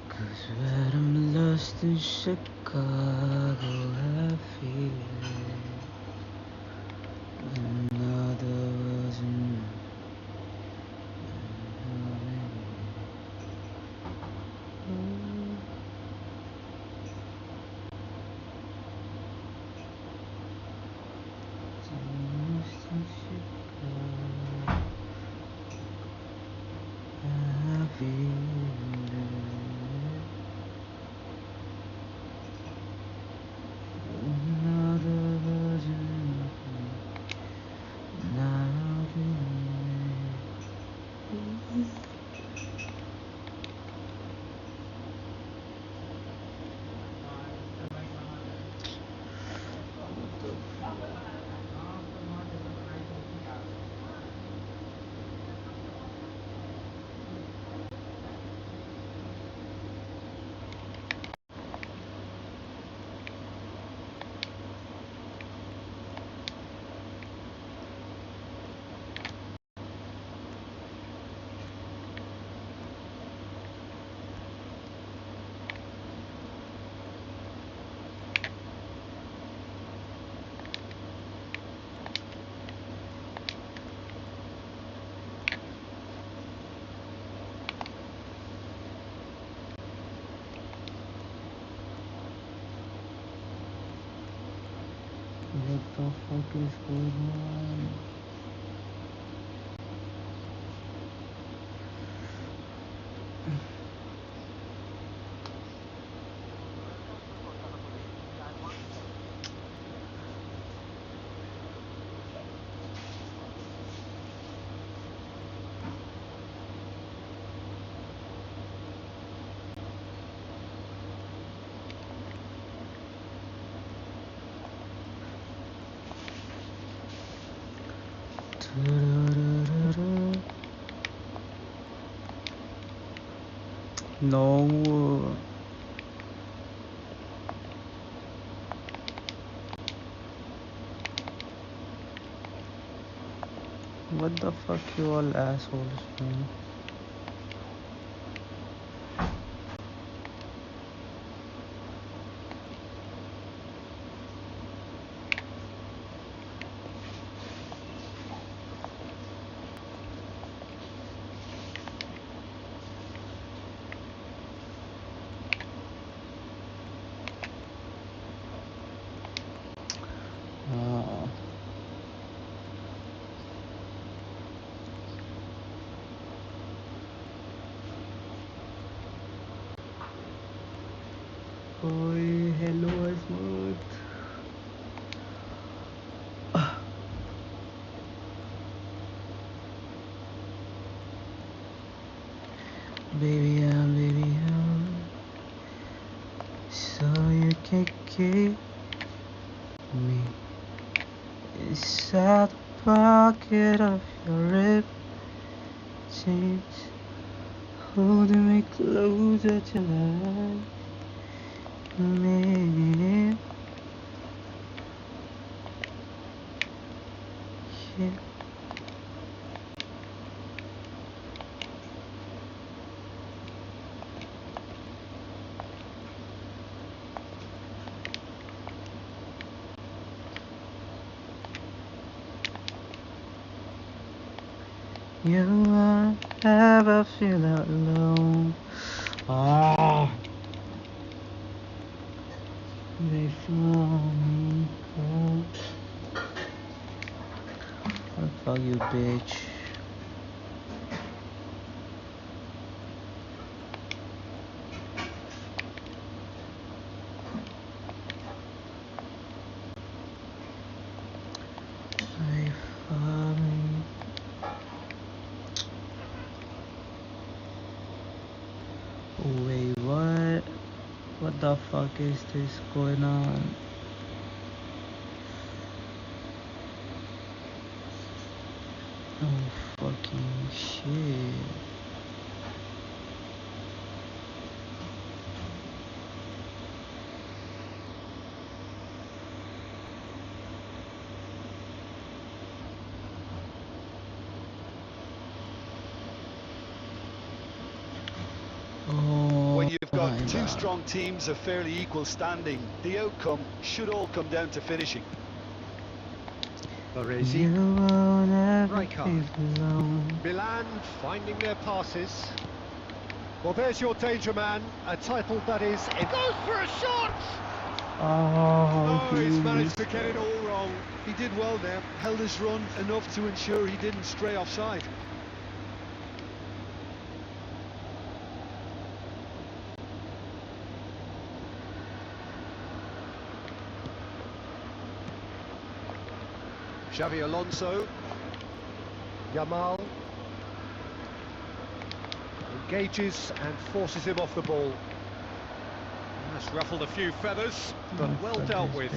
Cause when I'm lost in Chicago, I feel another version. What the fuck is going on? No. What the fuck, you all assholes, man? Oi, hello, Asmut. Baby, so you can keep me inside the pocket of your rib jeans, holding me closer till I me. Yeah. You won't ever feel alone. They found me. Oh, fuck you, bitch. They found me. Wait, what? What the fuck is this going on? Oh, fucking shit. When you've got two strong teams of fairly equal standing, the outcome should all come down to finishing. Crasy. Right card. Milan finding their passes. Well, there's your danger man, a title that is... It goes for a shot! Oh, he's managed to get it all wrong. He did well there, held his run enough to ensure he didn't stray offside. Xavi Alonso. Yamal engages and forces him off the ball. That's ruffled a few feathers, but well dealt with.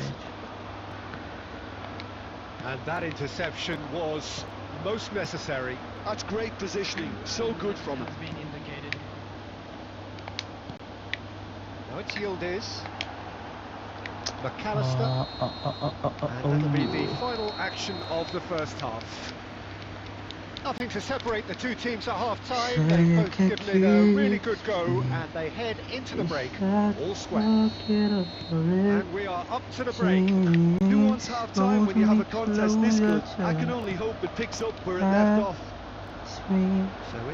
And that interception was most necessary. That's great positioning, so good from him. Now it's Yildiz. McAllister. And that'll be the final action of the first half. Nothing to separate the two teams at half-time. They've both given it a really good go, and they head into the break all square. And we are up to the break. Who wants half-time when you have a contest this good? I can only hope it picks up where it left off. So in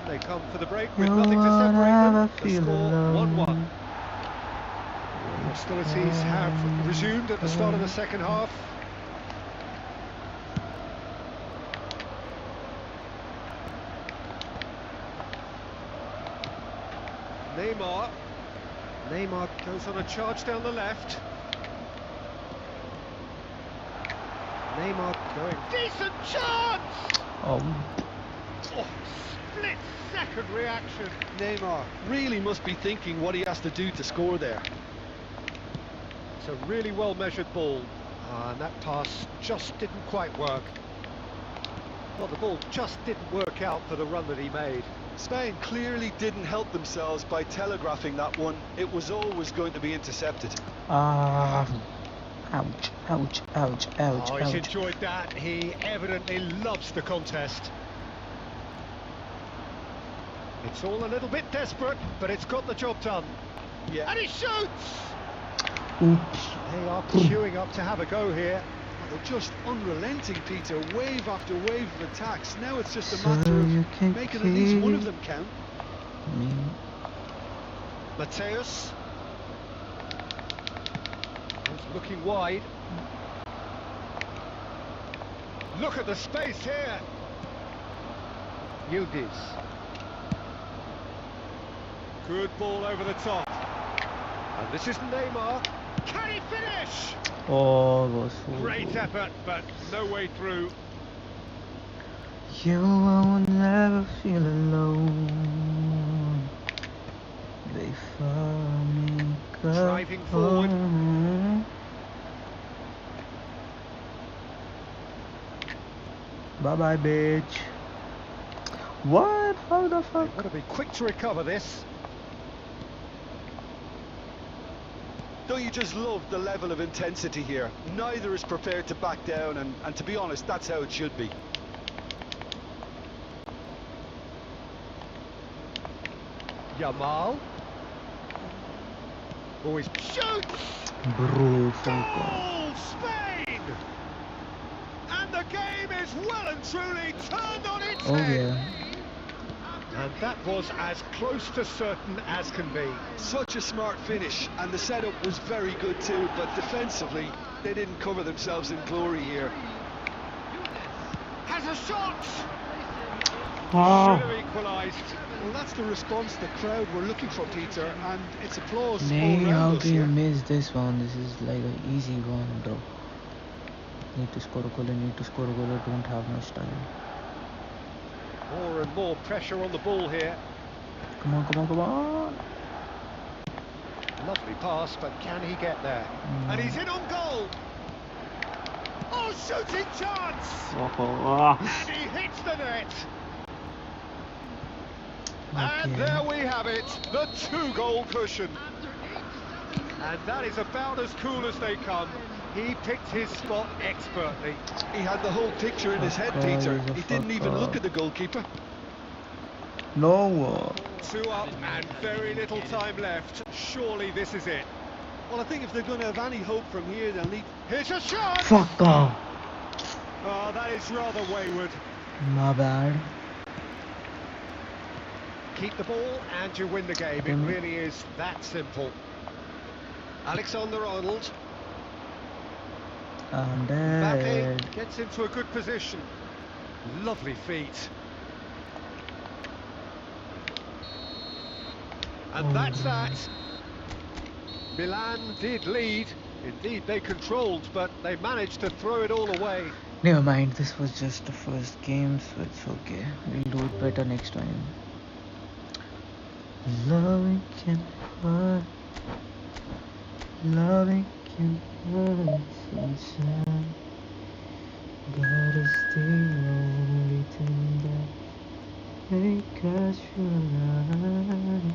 they come for the break with nothing to separate them. The score 1-1. Hostilities have resumed at the start of the second half. Neymar goes on a charge down the left. Neymar going... Decent chance! Oh, split-second reaction. Neymar really must be thinking what he has to do to score there. It's a really well-measured ball. And that pass just didn't quite work. Well, the ball just didn't work out for the run that he made. Spain clearly didn't help themselves by telegraphing that one. It was always going to be intercepted. ouch, ouch, ouch, ouch, Oh, he's ouch. enjoyed that. He evidently loves the contest. It's all a little bit desperate, but it's got the job done. Yeah. And he shoots! Oops. They are queuing up to have a go here. They're just unrelenting, Peter. Wave after wave of attacks. Now it's just a matter of making at least one of them count. Mateus. He's looking wide. Look at the space here. Yildiz. Good ball over the top. And this is Neymar. Can he finish? Oh, it was so Great good. effort, but no way through. You will never feel alone. Before me, Driving forward. Bye bye, bitch. What? How the fuck? They've got to be quick to recover this. Don't you just love the level of intensity here? Neither is prepared to back down, and to be honest, that's how it should be. Yamal. Always shoots! Bro, Goal, Spain! And the game is well and truly turned on its head. yeah. And that was as close to certain as can be. Such a smart finish, and the setup was very good too, but defensively, they didn't cover themselves in glory here. Has a shot! Oh. Should have equalised. Well, that's the response the crowd were looking for, Peter, and it's applause all Nay, how around us can you here. miss this one? This is like an easy one, bro. Need to score a goal, need to score a goal, don't have much time. More and more pressure on the ball here. Come on, come on, come on. Lovely pass, but can he get there? And he's in on goal. Oh, shooting chance! And he hits the net. And there we have it, the 2-goal cushion. And that is about as cool as they come. He picked his spot expertly. He had the whole picture in his head, Peter. He didn't even look at the goalkeeper. No. 2 up and very little time left. Surely this is it. Well, I think if they're going to have any hope from here, they'll need... Here's a shot! Fuck off. Oh, that is rather wayward. My bad. Keep the ball and you win the game. It really is that simple. Alexander-Arnold. I'm dead. Mbappe gets into a good position. Lovely feet. And that's that. Milan did lead. Indeed, they controlled, but they managed to throw it all away. Never mind, this was just the first game, so it's okay. We'll do it better next time. Loving can hurt. Loving can hurt sunshine. God is the only thing that make us right.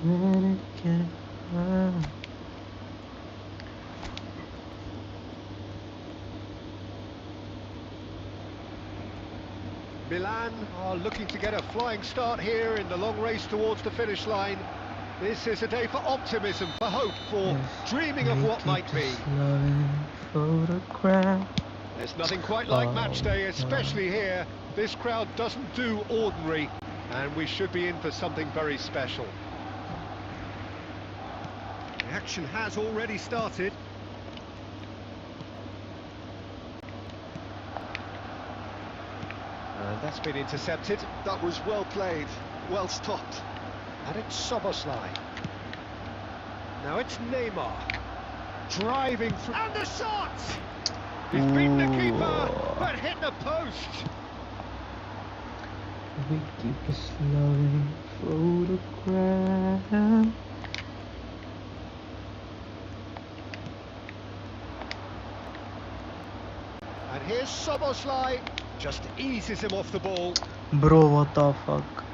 When it can hurt. Milan are looking to get a flying start here in the long race towards the finish line. This is a day for optimism, for hope, for dreaming of what might be. There's nothing quite like match day, especially here. This crowd doesn't do ordinary, and we should be in for something very special. The action has already started. And that's been intercepted. That was well played, well stopped. And it's Szoboszlai. Now it's Neymar. Driving through. And the shot! He's beaten the keeper, but hit the post. We keep us loving photograph. And here's Szoboszlai. Just eases him off the ball. Bro, what the fuck?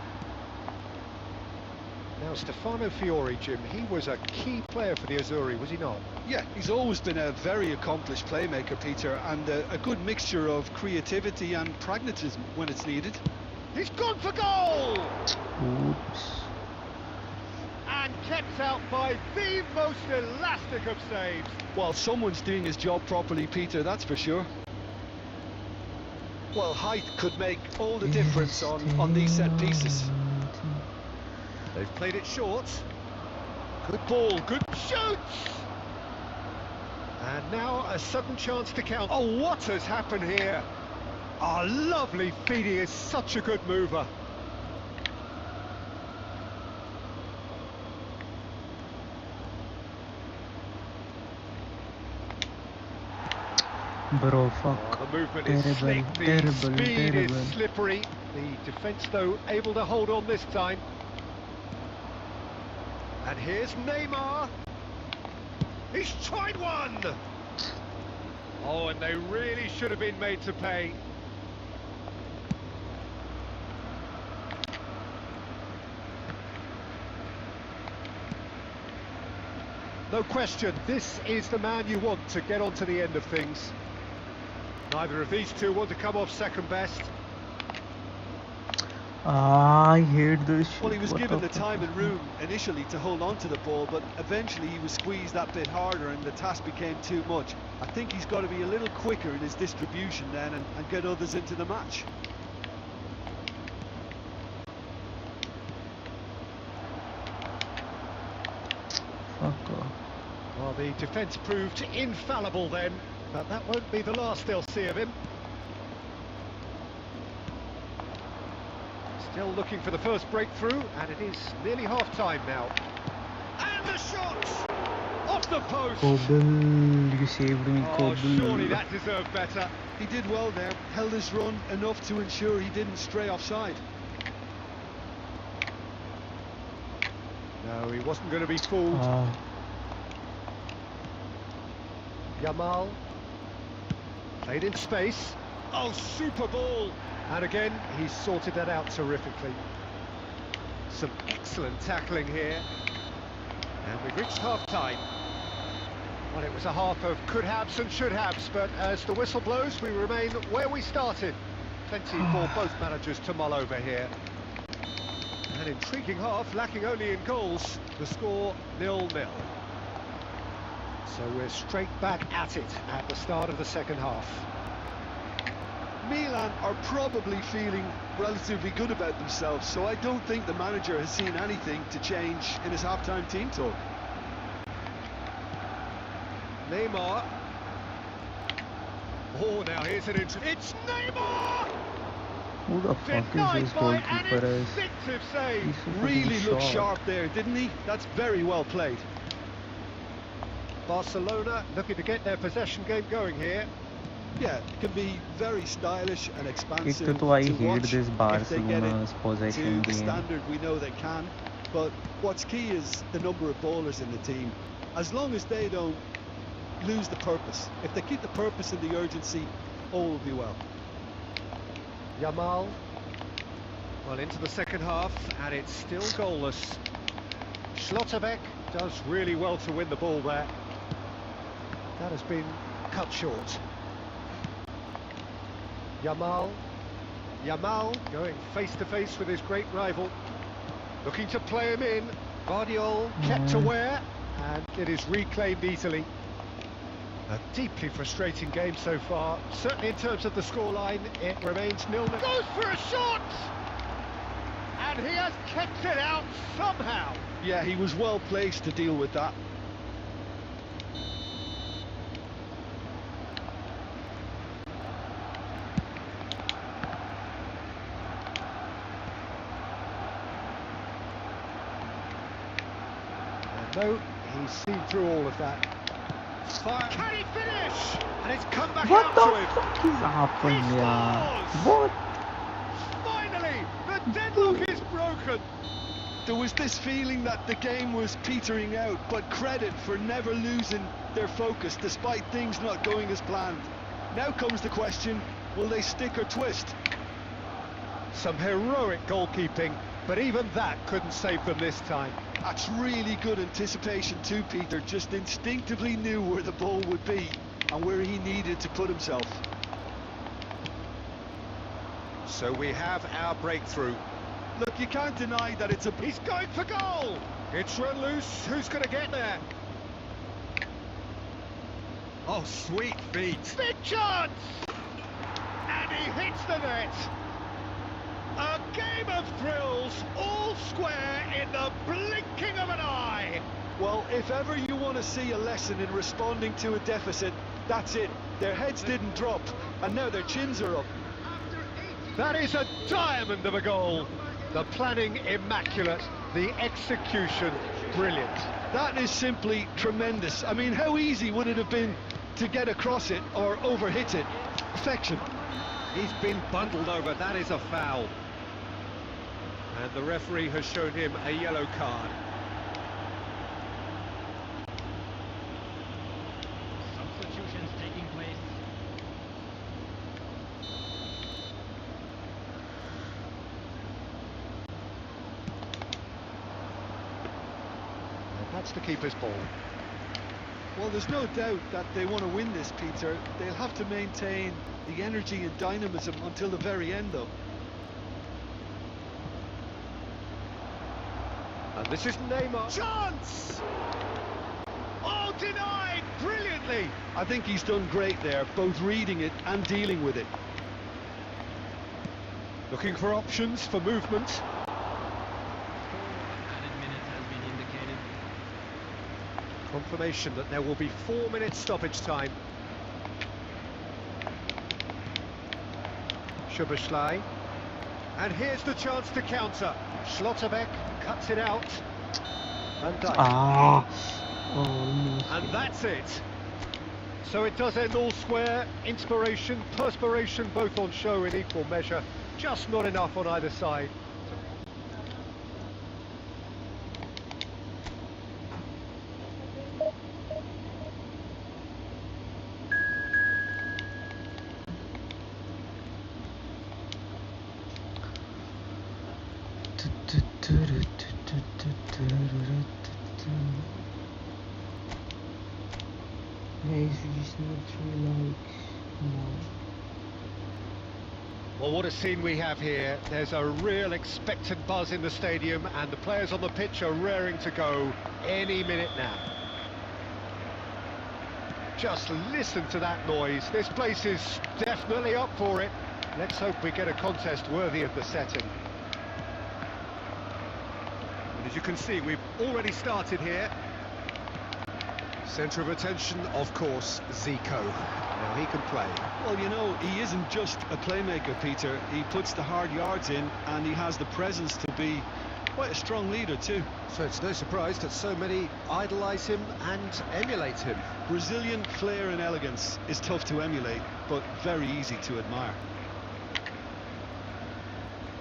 Now Stefano Fiori, Jim, he was a key player for the Azzurri, was he not? Yeah, he's always been a very accomplished playmaker, Peter, and a good mixture of creativity and pragmatism when it's needed. He's gone for goal! Oops. And kept out by the most elastic of saves. Well, someone's doing his job properly, Peter, that's for sure. Well, height could make all the difference on these set pieces. They've played it short. Good ball, good shoot! And now a sudden chance to count. Oh, what has happened here? Oh, lovely feed. He is such a good mover. Bro, fuck. Oh, the movement is slick, the speed is slippery. The defence, though, able to hold on this time. And here's Neymar. He's tried one! Oh, and they really should have been made to pay. No question, this is the man you want to get on to the end of things. Neither of these two want to come off second best. I hate this shit. Well, he was given the time and room initially to hold on to the ball, but eventually he was squeezed that bit harder and the task became too much. I think he's got to be a little quicker in his distribution then and get others into the match. Fuck off. Well, the defence proved infallible then, but that won't be the last they'll see of him. Still looking for the first breakthrough, and it is nearly half-time now. And the shot! Off the post! Kobil, you saved me, Oh, Kobil. surely that deserved better. He did well there, held his run enough to ensure he didn't stray offside. No, he wasn't going to be fooled. Yamal. Played in space. Oh, super ball! And again, he's sorted that out terrifically. Some excellent tackling here. And we've reached half-time. Well, it was a half of could-haves and should-haves, but as the whistle blows, we remain where we started. Plenty for both managers to mull over here. An intriguing half, lacking only in goals. The score 0-0. So we're straight back at it at the start of the second half. Milan are probably feeling relatively good about themselves, so I don't think the manager has seen anything to change in his half-time team talk. Neymar. Oh, now here's an it's Neymar! Who the fuck is Denied this by goalkeeper? an instinctive save. He's so Really fucking looked short. sharp there, didn't he? That's very well played. Barcelona looking to get their possession game going here. Yeah, it can be very stylish and expansive एक तो I to hate watch this if they get Barcelona's it possession to the game. standard we know they can. But what's key is the number of ballers in the team. As long as they don't lose the purpose, if they keep the purpose and the urgency, all will be well. Yamal. Well, into the second half, and it's still goalless. Schlotterbeck does really well to win the ball there. That has been cut short. Yamal. Yamal going face to face with his great rival. Looking to play him in. Guardiola kept aware, and it is reclaimed easily. A deeply frustrating game so far. Certainly in terms of the scoreline, it remains 0-0. Goes for a shot! And he has kept it out somehow. Yeah, he was well placed to deal with that. And no, he's seen through all of that. Fire. Can he finish? And it's come back What out the to him. fuck is happening He here? scores! What? Finally, the deadlock is broken. There was this feeling that the game was petering out, but credit for never losing their focus despite things not going as planned. Now comes the question, will they stick or twist? Some heroic goalkeeping, but even that couldn't save them this time. That's really good anticipation too, Peter. Just instinctively knew where the ball would be and where he needed to put himself. So we have our breakthrough. Look, you can't deny that it's a... He's going for goal! It's run loose, who's going to get there? Oh, sweet feet! Big chance! And he hits the net! A game of thrills, all square in the blinking of an eye! Well, if ever you want to see a lesson in responding to a deficit, that's it. Their heads didn't drop, and now their chins are up. That is a diamond of a goal. The planning immaculate, the execution brilliant. That is simply tremendous. I mean, how easy would it have been to get across it or overhit it? Perfection. He's been bundled over, that is a foul. And the referee has shown him a yellow card. Substitutions taking place. And that's the keeper's ball. Well, there's no doubt that they want to win this, Peter. They'll have to maintain the energy and dynamism until the very end, though. And this is Neymar. Chance! Oh, denied brilliantly. I think he's done great there, both reading it and dealing with it. Looking for options for movement. Added minute has been indicated. Confirmation that there will be 4 minutes stoppage time. Szoboszlai. And here's the chance to counter. Schlotterbeck cuts it out. Van Dijk. Ah. Almost. And that's it. So it does end all square. Inspiration, perspiration, both on show in equal measure. Just not enough on either side. just need 3 likes more. Well, what a scene we have here. There's a real expectant buzz in the stadium, and the players on the pitch are raring to go any minute now. Just listen to that noise. This place is definitely up for it. Let's hope we get a contest worthy of the setting. And as you can see, we've already started here. Centre of attention, of course, Zico. Now he can play. Well, you know, he isn't just a playmaker, Peter. He puts the hard yards in, and he has the presence to be quite a strong leader too. So it's no surprise that so many idolise him and emulate him. Brazilian flair and elegance is tough to emulate, but very easy to admire.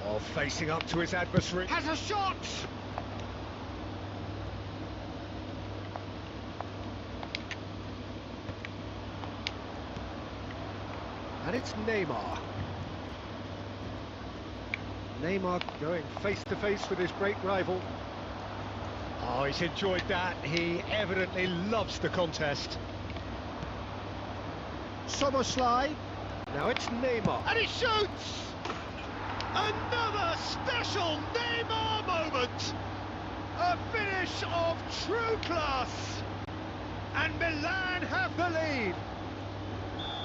Oh, facing up to his adversary. Has a shot! And it's Neymar. Neymar going face-to-face with his great rival. Oh, he's enjoyed that. He evidently loves the contest. Szoboszlai. Now it's Neymar. And he shoots! Another special Neymar moment! A finish of true class! And Milan have the lead.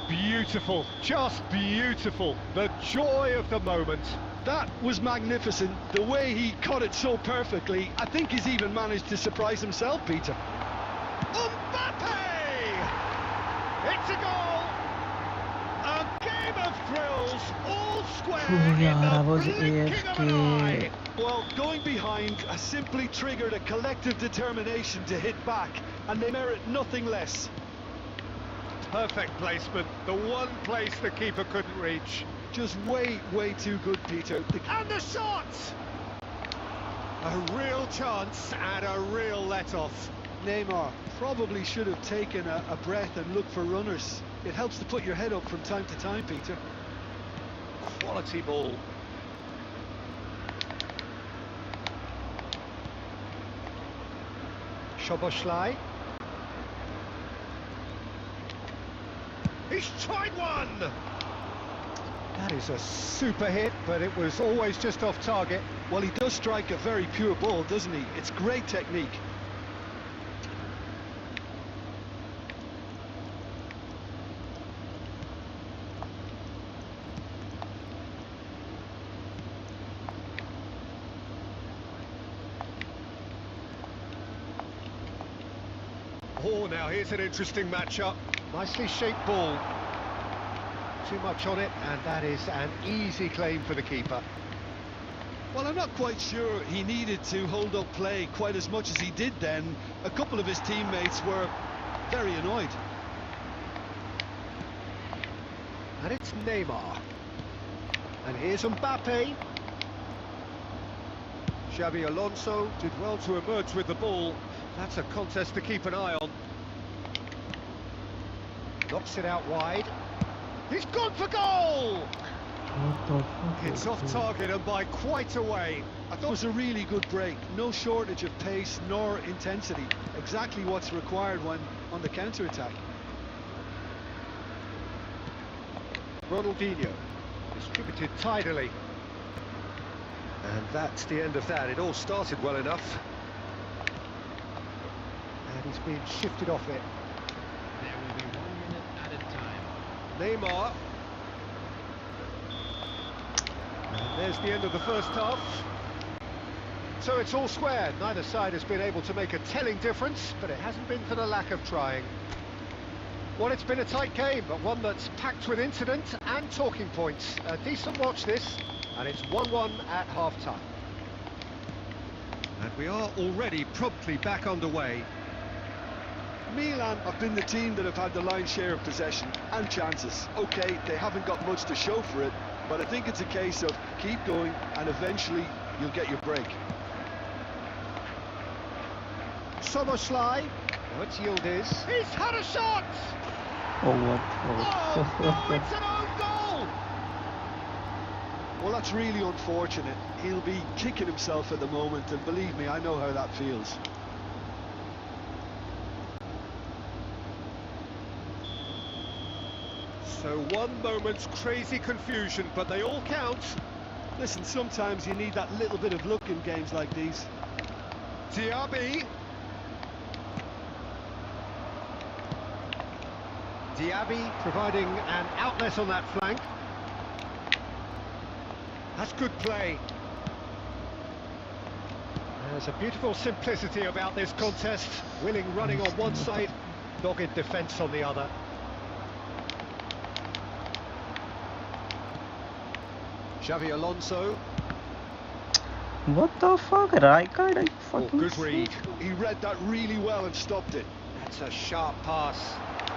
Beautiful, just beautiful. The joy of the moment. That was magnificent. The way he caught it so perfectly. I think he's even managed to surprise himself, Peter. Mbappe! It's a goal! A game of thrills, all square in I the was blinking of an eye. AFK. Well, going behind has simply triggered a collective determination to hit back, and they merit nothing less. Perfect placement, the one place the keeper couldn't reach. Just way too good, Peter. And the shot! A real chance and a real let-off. Neymar probably should have taken a breath and looked for runners. It helps to put your head up from time to time, Peter. Quality ball. Szoboszlai. He's tried one! That is a super hit, but it was always just off target. Well, he does strike a very pure ball, doesn't he? It's great technique. Oh, now here's an interesting matchup. Nicely shaped ball. Too much on it, and that is an easy claim for the keeper. Well, I'm not quite sure he needed to hold up play quite as much as he did then. A couple of his teammates were very annoyed. And it's Neymar. And here's Mbappe. Xabi Alonso did well to emerge with the ball. That's a contest to keep an eye on. Knocks it out wide. He's gone for goal! What the fuck? It's off target and by quite a way. I thought it was a really good break. No shortage of pace nor intensity. Exactly what's required when on the counter-attack. Ronaldinho distributed tidily. And that's the end of that. It all started well enough. And he's being shifted off it. There will be 1 minute added time. Neymar. And there's the end of the first half. So it's all square. Neither side has been able to make a telling difference, but it hasn't been for the lack of trying. Well, it's been a tight game, but one that's packed with incident and talking points. A decent watch this, and it's 1-1 at half-time. And we are already promptly back underway. Milan have been the team that have had the lion's share of possession and chances. Okay, they haven't got much to show for it, but I think it's a case of keep going and eventually you'll get your break. Szoboszlai. Now it's Yildiz. He's had a shot! Oh, what? Oh, no, it's an own goal! Well, that's really unfortunate. He'll be kicking himself at the moment, and believe me, I know how that feels. So one moment's crazy confusion, but they all count. Listen, sometimes you need that little bit of luck in games like these. Diaby. Diaby providing an outlet on that flank. That's good play. There's a beautiful simplicity about this contest. Willing running on one side, dogged defence on the other. Xavi Alonso. What the fuck, Rijkaard? Are you Oh, fucking good read. He read that really well and stopped it. That's a sharp pass.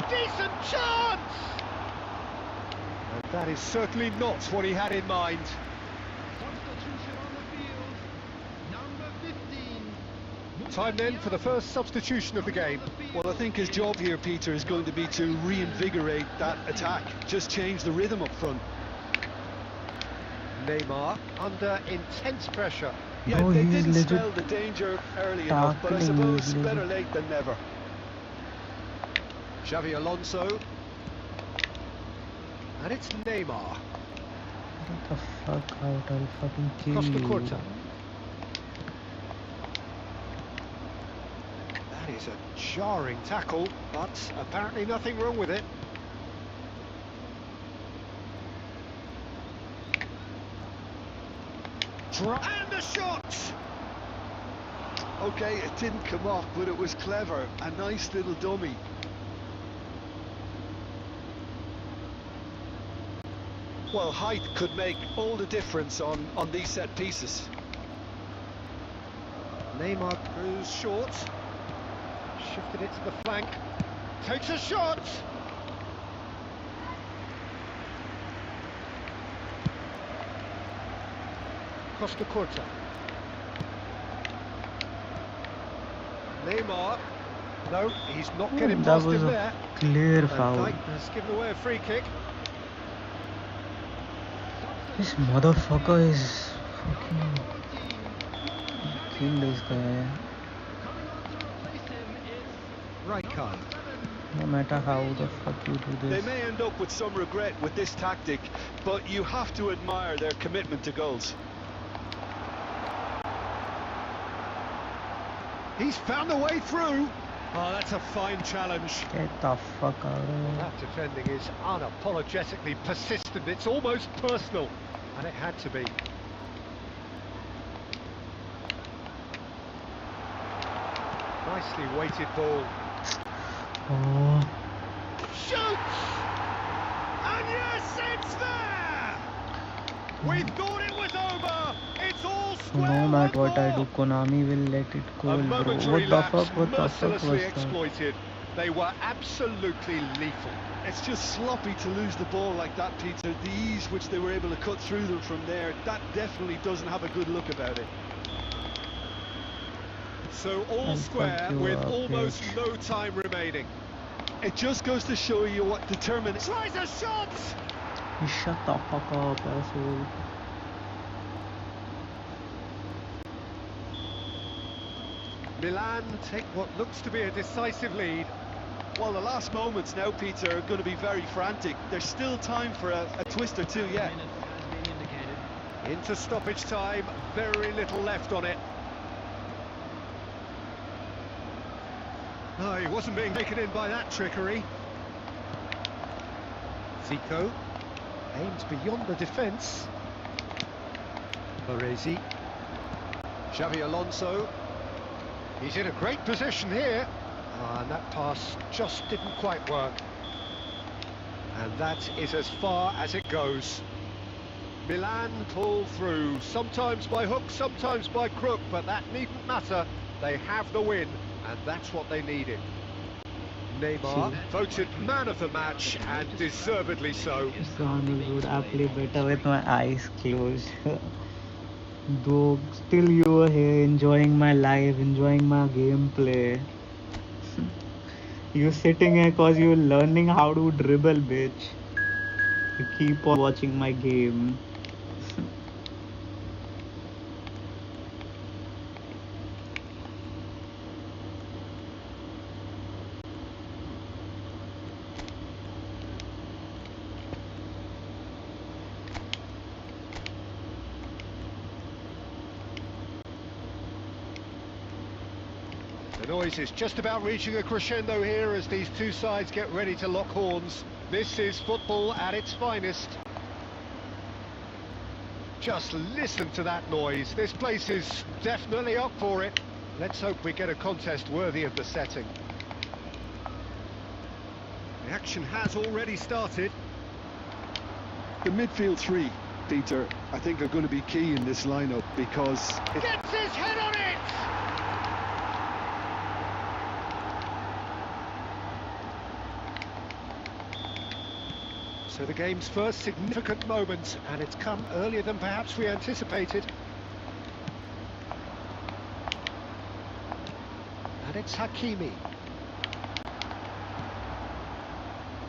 Decent chance! And that is certainly not what he had in mind. Substitution on the field. Number 15. Time then for the first substitution of the game. Well, I think his job here, Peter, is going to be to reinvigorate that attack. Just change the rhythm up front. Neymar under intense pressure. Yeah, Bro, they he's didn't legit spell the danger early enough, but I tackling, suppose he's better legit- late than never. Xavi Alonso. And it's Neymar. Get the fuck out, I'll fucking kill Costa you. Curta. That is a jarring tackle, but apparently nothing wrong with it. And a shot! Okay, it didn't come off, but it was clever. A nice little dummy. Well, height could make all the difference on these set pieces. Neymar goes short. Shifted it to the flank. Takes a shot! Costa Curta. Neymar. No, he's not getting That past was him a there. clear And foul. Dyke has given away a free kick. This motherfucker is fucking... Kill this guy. Rijkaard. No matter how the fuck you do They this. may end up with some regret with this tactic, but you have to admire their commitment to goals. He's found a way through. Oh, that's a fine challenge. Get the fuck out of here. That defending is unapologetically persistent. It's almost personal, and it had to be. Nicely weighted ball. Oh, Shoots! And yes, it's there! We thought it was over. It's all square. no matter what I do, one Konami will let it go, more. A bro. momentary What the lapse, fuck? What the fuck was mercilessly that? exploited. They were absolutely lethal. It's just sloppy to lose the ball like that, Peter. The ease which they were able to cut through them from there, that definitely doesn't have a good look about it. So all I'll square fuck you with up, almost bitch. no time remaining. It just goes to show you what determination. Tries a shot! You shut the fuck up, asshole. Milan take what looks to be a decisive lead. Well, the last moments now, Peter, are going to be very frantic. There's still time for a twist or two yet. Minute has been indicated. Into stoppage time, very little left on it. No, he wasn't being taken in by that trickery. Zico aims beyond the defence. Baresi. Xavi Alonso. He's in a great position here. And that pass just didn't quite work. And that is as far as it goes. Milan pull through, sometimes by hook, sometimes by crook, but that needn't matter. They have the win, and that's what they needed. Neymar voted man of the match, and deservedly so. Sound good. I play better with my eyes closed. Though still you are here enjoying my life, enjoying my gameplay. You sitting here cause you're learning how to dribble, bitch. You keep on watching my game. The noise is just about reaching a crescendo here as these two sides get ready to lock horns. This is football at its finest. Just listen to that noise. This place is definitely up for it. Let's hope we get a contest worthy of the setting. The action has already started. The midfield three, Peter, I think are going to be key in this lineup because... Gets his head on it! So the game's first significant moment, and it's come earlier than perhaps we anticipated. And it's Hakimi.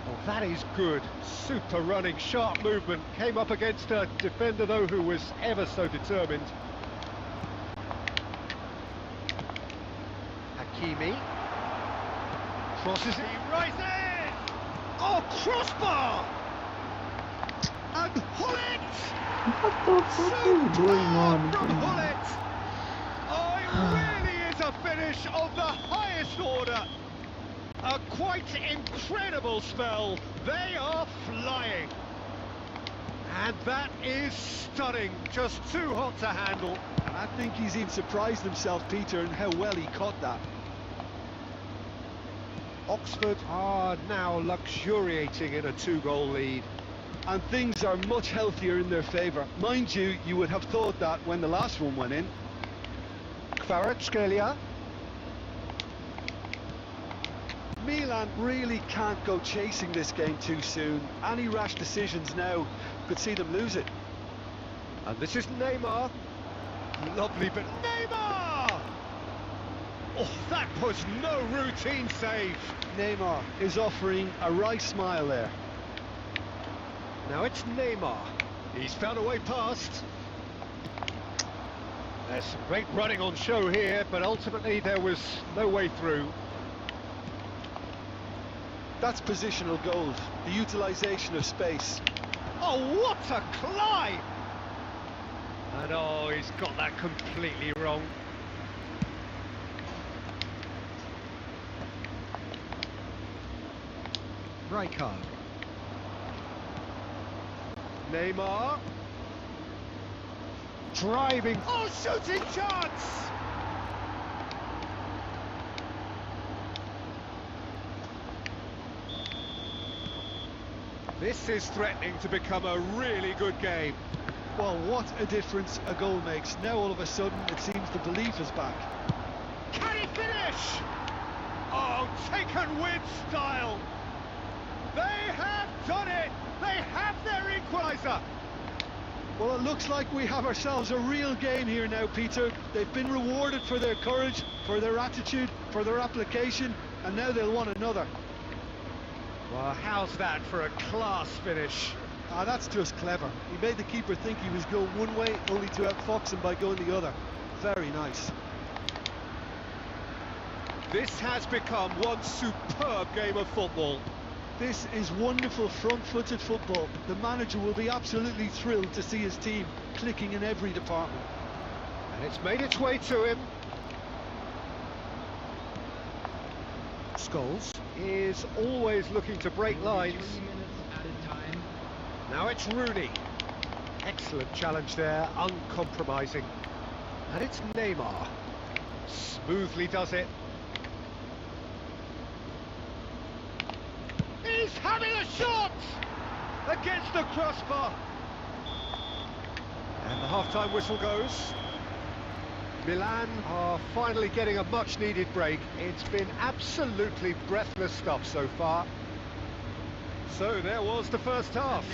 Oh, that is good. Super running, sharp movement. Came up against a defender, though, who was ever so determined. Hakimi. Crosses it. He rises! Oh, crossbar! And Hullet! What the fuck is going on? From Hullet! Oh, it really is a finish of the highest order. A quite incredible spell. They are flying. And that is stunning. Just too hot to handle. I think he's even surprised himself, Peter, in how well he caught that. Oxford are now luxuriating in a 2-goal lead. And things are much healthier in their favour. Mind you, you would have thought that when the last one went in. Kvaratskhelia. Milan really can't go chasing this game too soon. Any rash decisions now could see them lose it. And this is Neymar. Lovely, but Neymar! Oh, that was no routine save. Neymar is offering a right smile there. Now it's Neymar. He's found a way past. There's some great running on show here, but ultimately there was no way through. That's positional gold, the utilisation of space. Oh, what a climb! And oh, he's got that completely wrong. Rijkaard. Neymar. Driving. Oh, shooting chance! This is threatening to become a really good game. Well, what a difference a goal makes. Now all of a sudden it seems the belief is back. Can he finish? Oh, taken with style. They have done it. They have their equaliser. Well, it looks like we have ourselves a real game here now, Peter. They've been rewarded for their courage, for their attitude, for their application, and now they'll want another. Well, how's that for a class finish? Ah, that's just clever. He made the keeper think he was going one way, only to outfox him by going the other. Very nice. This has become one superb game of football. This is wonderful front-footed football. The manager will be absolutely thrilled to see his team clicking in every department. And it's made its way to him. Scholes is always looking to break lines. Now it's Rooney. Excellent challenge there, uncompromising. And it's Neymar. Smoothly does it. He's having a shot! Against the crossbar. And the half-time whistle goes. Milan are finally getting a much-needed break. It's been absolutely breathless stuff so far. So there was the first half.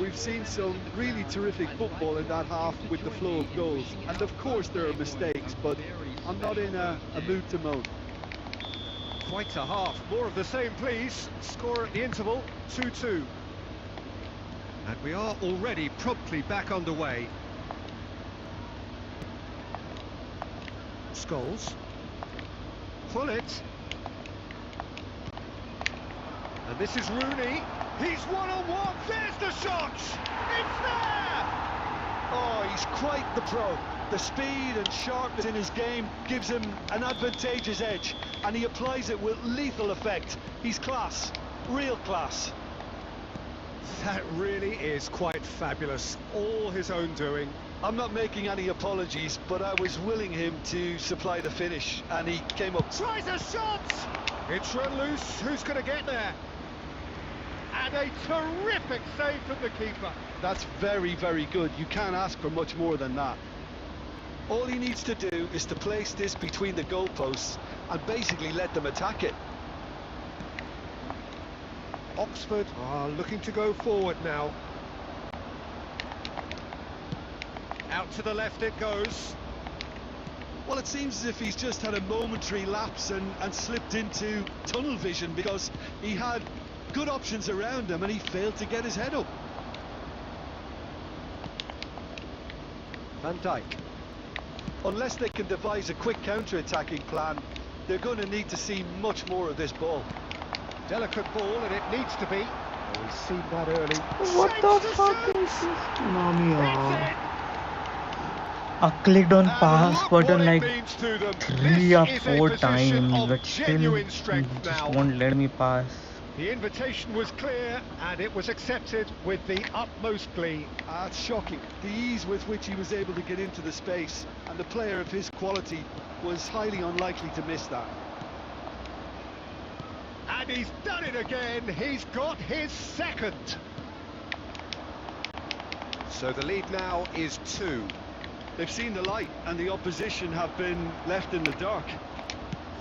We've seen some really terrific football in that half with the flow of goals. And of course there are mistakes, but I'm not in a mood to moan. Quite a half. More of the same, please. Score at the interval, 2-2. And we are already promptly back underway. Scholes. Hullet. And this is Rooney. He's one-on-one. There's the shot. It's there! Oh, he's quite the pro. The speed and sharpness in his game gives him an advantageous edge, and he applies it with lethal effect. He's class, real class. That really is quite fabulous. All his own doing. I'm not making any apologies, but I was willing him to supply the finish, and he came up. Tries a shot! It's run loose. Who's going to get there? And a terrific save from the keeper. That's very, very good. You can't ask for much more than that. All he needs to do is to place this between the goalposts and basically let them attack it. Oxford are looking to go forward now. Out to the left it goes. Well, it seems as if he's just had a momentary lapse and slipped into tunnel vision, because he had good options around him and he failed to get his head up. Van Dijk. Unless they can devise a quick counter-attacking plan, they're going to need to see much more of this ball. Delicate ball, and it needs to be. Oh, he's seen that early. What the fuck is this? Mommy, I clicked on pass button like 3 or 4 times, but still it just won't let me pass. The invitation was clear, and it was accepted with the utmost glee. It's shocking, the ease with which he was able to get into the space, and the player of his quality was highly unlikely to miss that. And he's done it again. He's got his second. So the lead now is 2. They've seen the light, and the opposition have been left in the dark.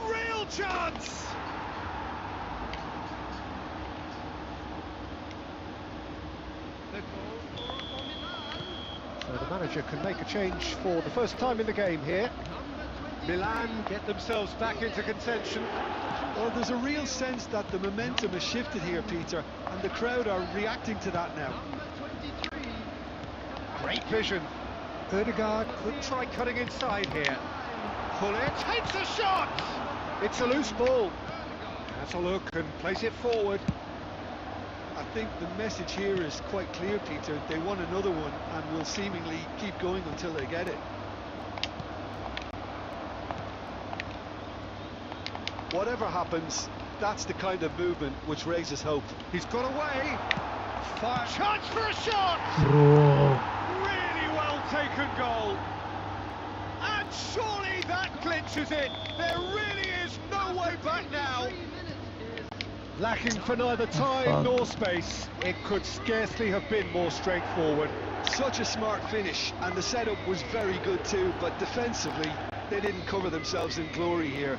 Real chance! So the manager can make a change for the first time in the game here. Milan get themselves back into contention. Well, there's a real sense that the momentum has shifted here, Peter, and the crowd are reacting to that now. Great vision. Ødegaard could try cutting inside here. Pull it, takes a shot! It's a loose ball. Has a look and plays it forward. I think the message here is quite clear, Peter. They want another one and will seemingly keep going until they get it. Whatever happens, that's the kind of movement which raises hope. He's got away. Fire chance for a shot! Bro. Really well taken goal. And surely that clinches it. There really is no way back now. Lacking for neither time nor space. It could scarcely have been more straightforward. Such a smart finish, and the setup was very good too, but defensively, they didn't cover themselves in glory here.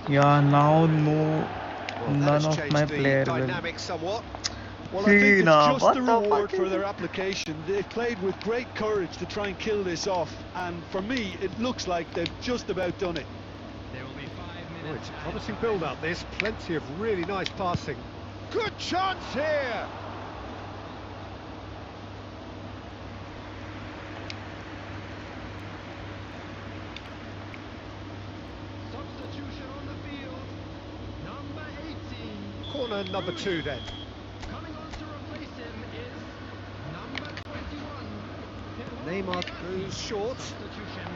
Yeah, now none of my player will. Somewhat. Well, I think it's just the reward for their application. They've played with great courage to try and kill this off, and for me, it looks like they've just about done it. There will be 5 minutes. It's a promising build-up, this. Plenty of really nice passing. Good chance here! Substitution on the field. Number 18. Corner number 2 then. Coming on to replace him is number 21. Neymar goes short. Substitution.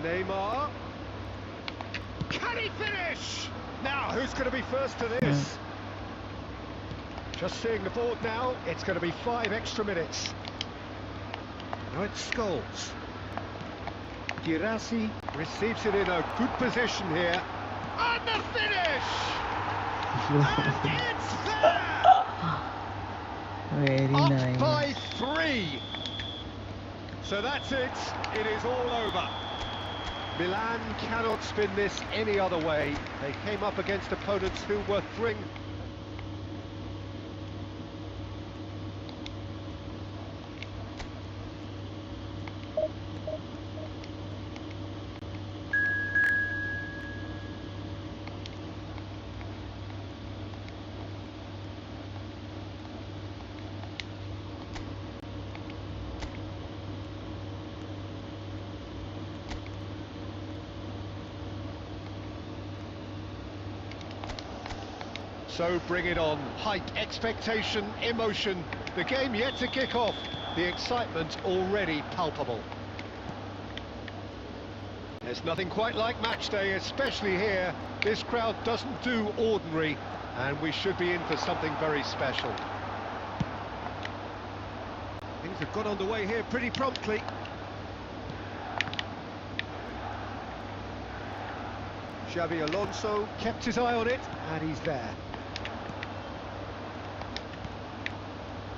Neymar. Can he finish? Now, who's going to be first to this? Just seeing the board now, it's going to be 5 extra minutes. Now it's Scholes. Crasy receives it in a good position here. And the finish! And it's there! Very Up nice. by 3. So that's it. It is all over. Milan cannot spin this any other way. They came up against opponents who were throwing. So bring it on. Hype, expectation, emotion. The game yet to kick off. The excitement already palpable. There's nothing quite like match day, especially here. This crowd doesn't do ordinary, and we should be in for something very special. Things have got underway here pretty promptly. Xabi Alonso kept his eye on it, and he's there.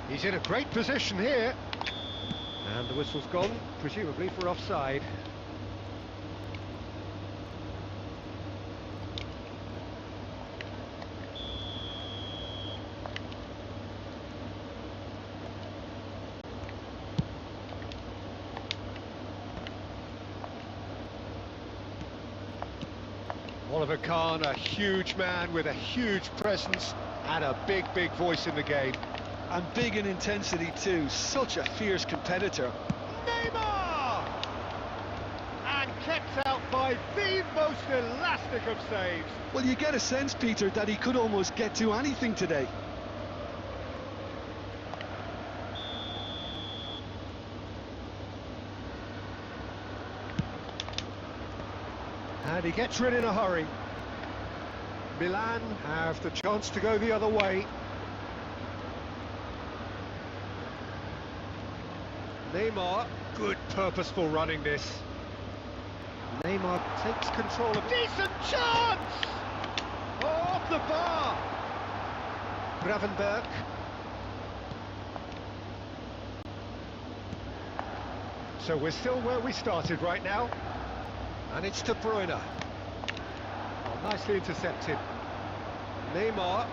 He's in a great position here. And the whistle's gone, presumably for offside. Oliver Kahn, a huge man with a huge presence and a big voice in the game. And big in intensity too, such a fierce competitor. Neymar! And kept out by the most elastic of saves. Well, you get a sense, Peter, that he could almost get to anything today. And he gets rid in a hurry. Milan have the chance to go the other way. Neymar, good purposeful running this. Neymar takes control of... Decent chance! Oh, off the bar! Gravenberg. So we're still where we started right now. And it's De Bruyne. Oh, nicely intercepted. Neymar.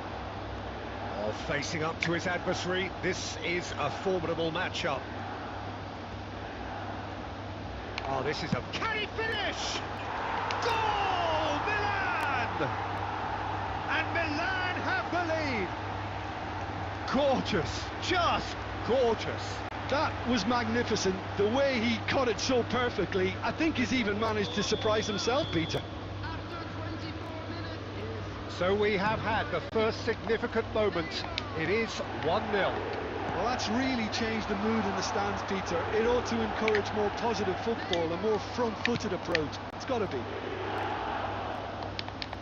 Oh, facing up to his adversary. This is a formidable matchup. Oh, this is a... Can he finish? Goal! Milan! And Milan have the lead. Gorgeous. Just gorgeous. That was magnificent, the way he cut it so perfectly. I think he's even managed to surprise himself, Peter. After 24 minutes is... So we have had the first significant moment. It is 1-0. Well, that's really changed the mood in the stands, Peter. It ought to encourage more positive football, a more front-footed approach. It's got to be.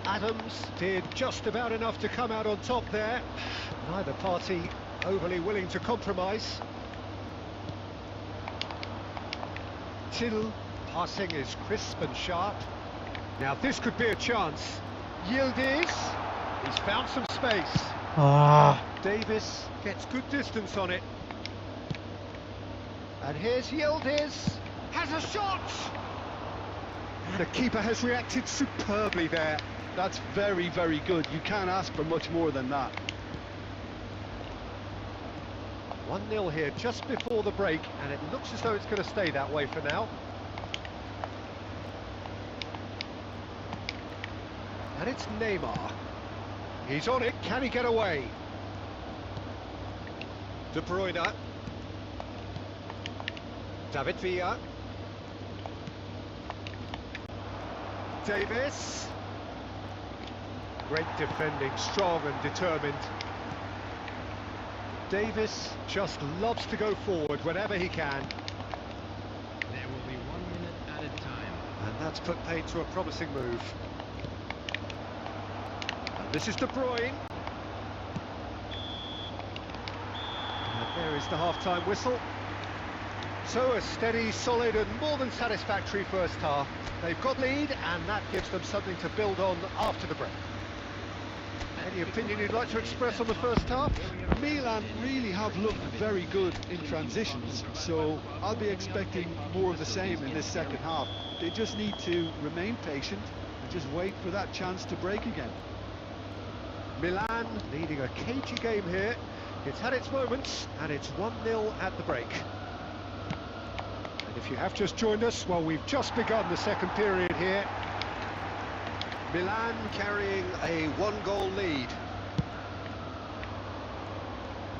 Adams did just about enough to come out on top there. Neither party overly willing to compromise. Till, passing is crisp and sharp. Now this could be a chance. Yildiz, he's found some space. Davis gets good distance on it. And here's Yildiz, has a shot! The keeper has reacted superbly there. That's very, very good. You can't ask for much more than that. 1-0 here just before the break, and it looks as though it's going to stay that way for now. And it's Neymar. He's on it, can he get away? De Bruyne. David Villa. Davis. Great defending, strong and determined. Davis just loves to go forward whenever he can. There will be 1 minute added time. And that's put paid to a promising move. And this is De Bruyne. And there is the half-time whistle. So a steady, solid and more than satisfactory first half. They've got lead and that gives them something to build on after the break. Any opinion you'd like to express on the first half? Milan really have looked very good in transitions, so I'll be expecting more of the same in this second half. They just need to remain patient and just wait for that chance to break again. Milan leading a cagey game here. It's had its moments and it's 1-0 at the break. And if you have just joined us, well, we've just begun the second period here. Milan carrying a 1-goal lead.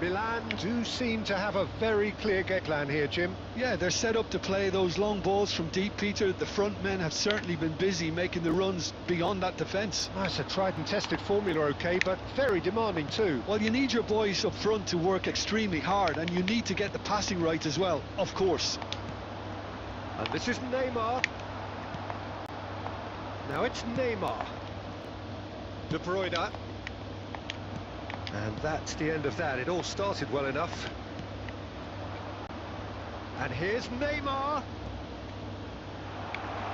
Milan do seem to have a very clear game plan here, Jim. Yeah, they're set up to play those long balls from deep, Peter. The front men have certainly been busy making the runs beyond that defence. Oh, it's a tried and tested formula, okay, but very demanding too. Well, you need your boys up front to work extremely hard, and you need to get the passing right as well, of course. And this is Neymar. Now it's Neymar. De Bruyne. And that's the end of that. It all started well enough. And here's Neymar.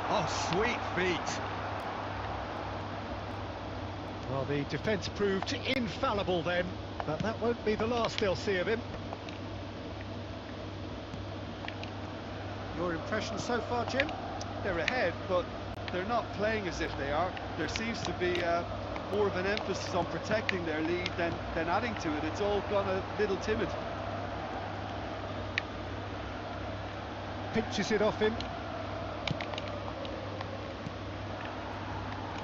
Oh, sweet feet. Well, the defence proved infallible then, but that won't be the last they'll see of him. Your impression so far, Jim? They're ahead, but they're not playing as if they are. There seems to be more of an emphasis on protecting their lead than adding to it. It's all gone a little timid. Pinches it off him.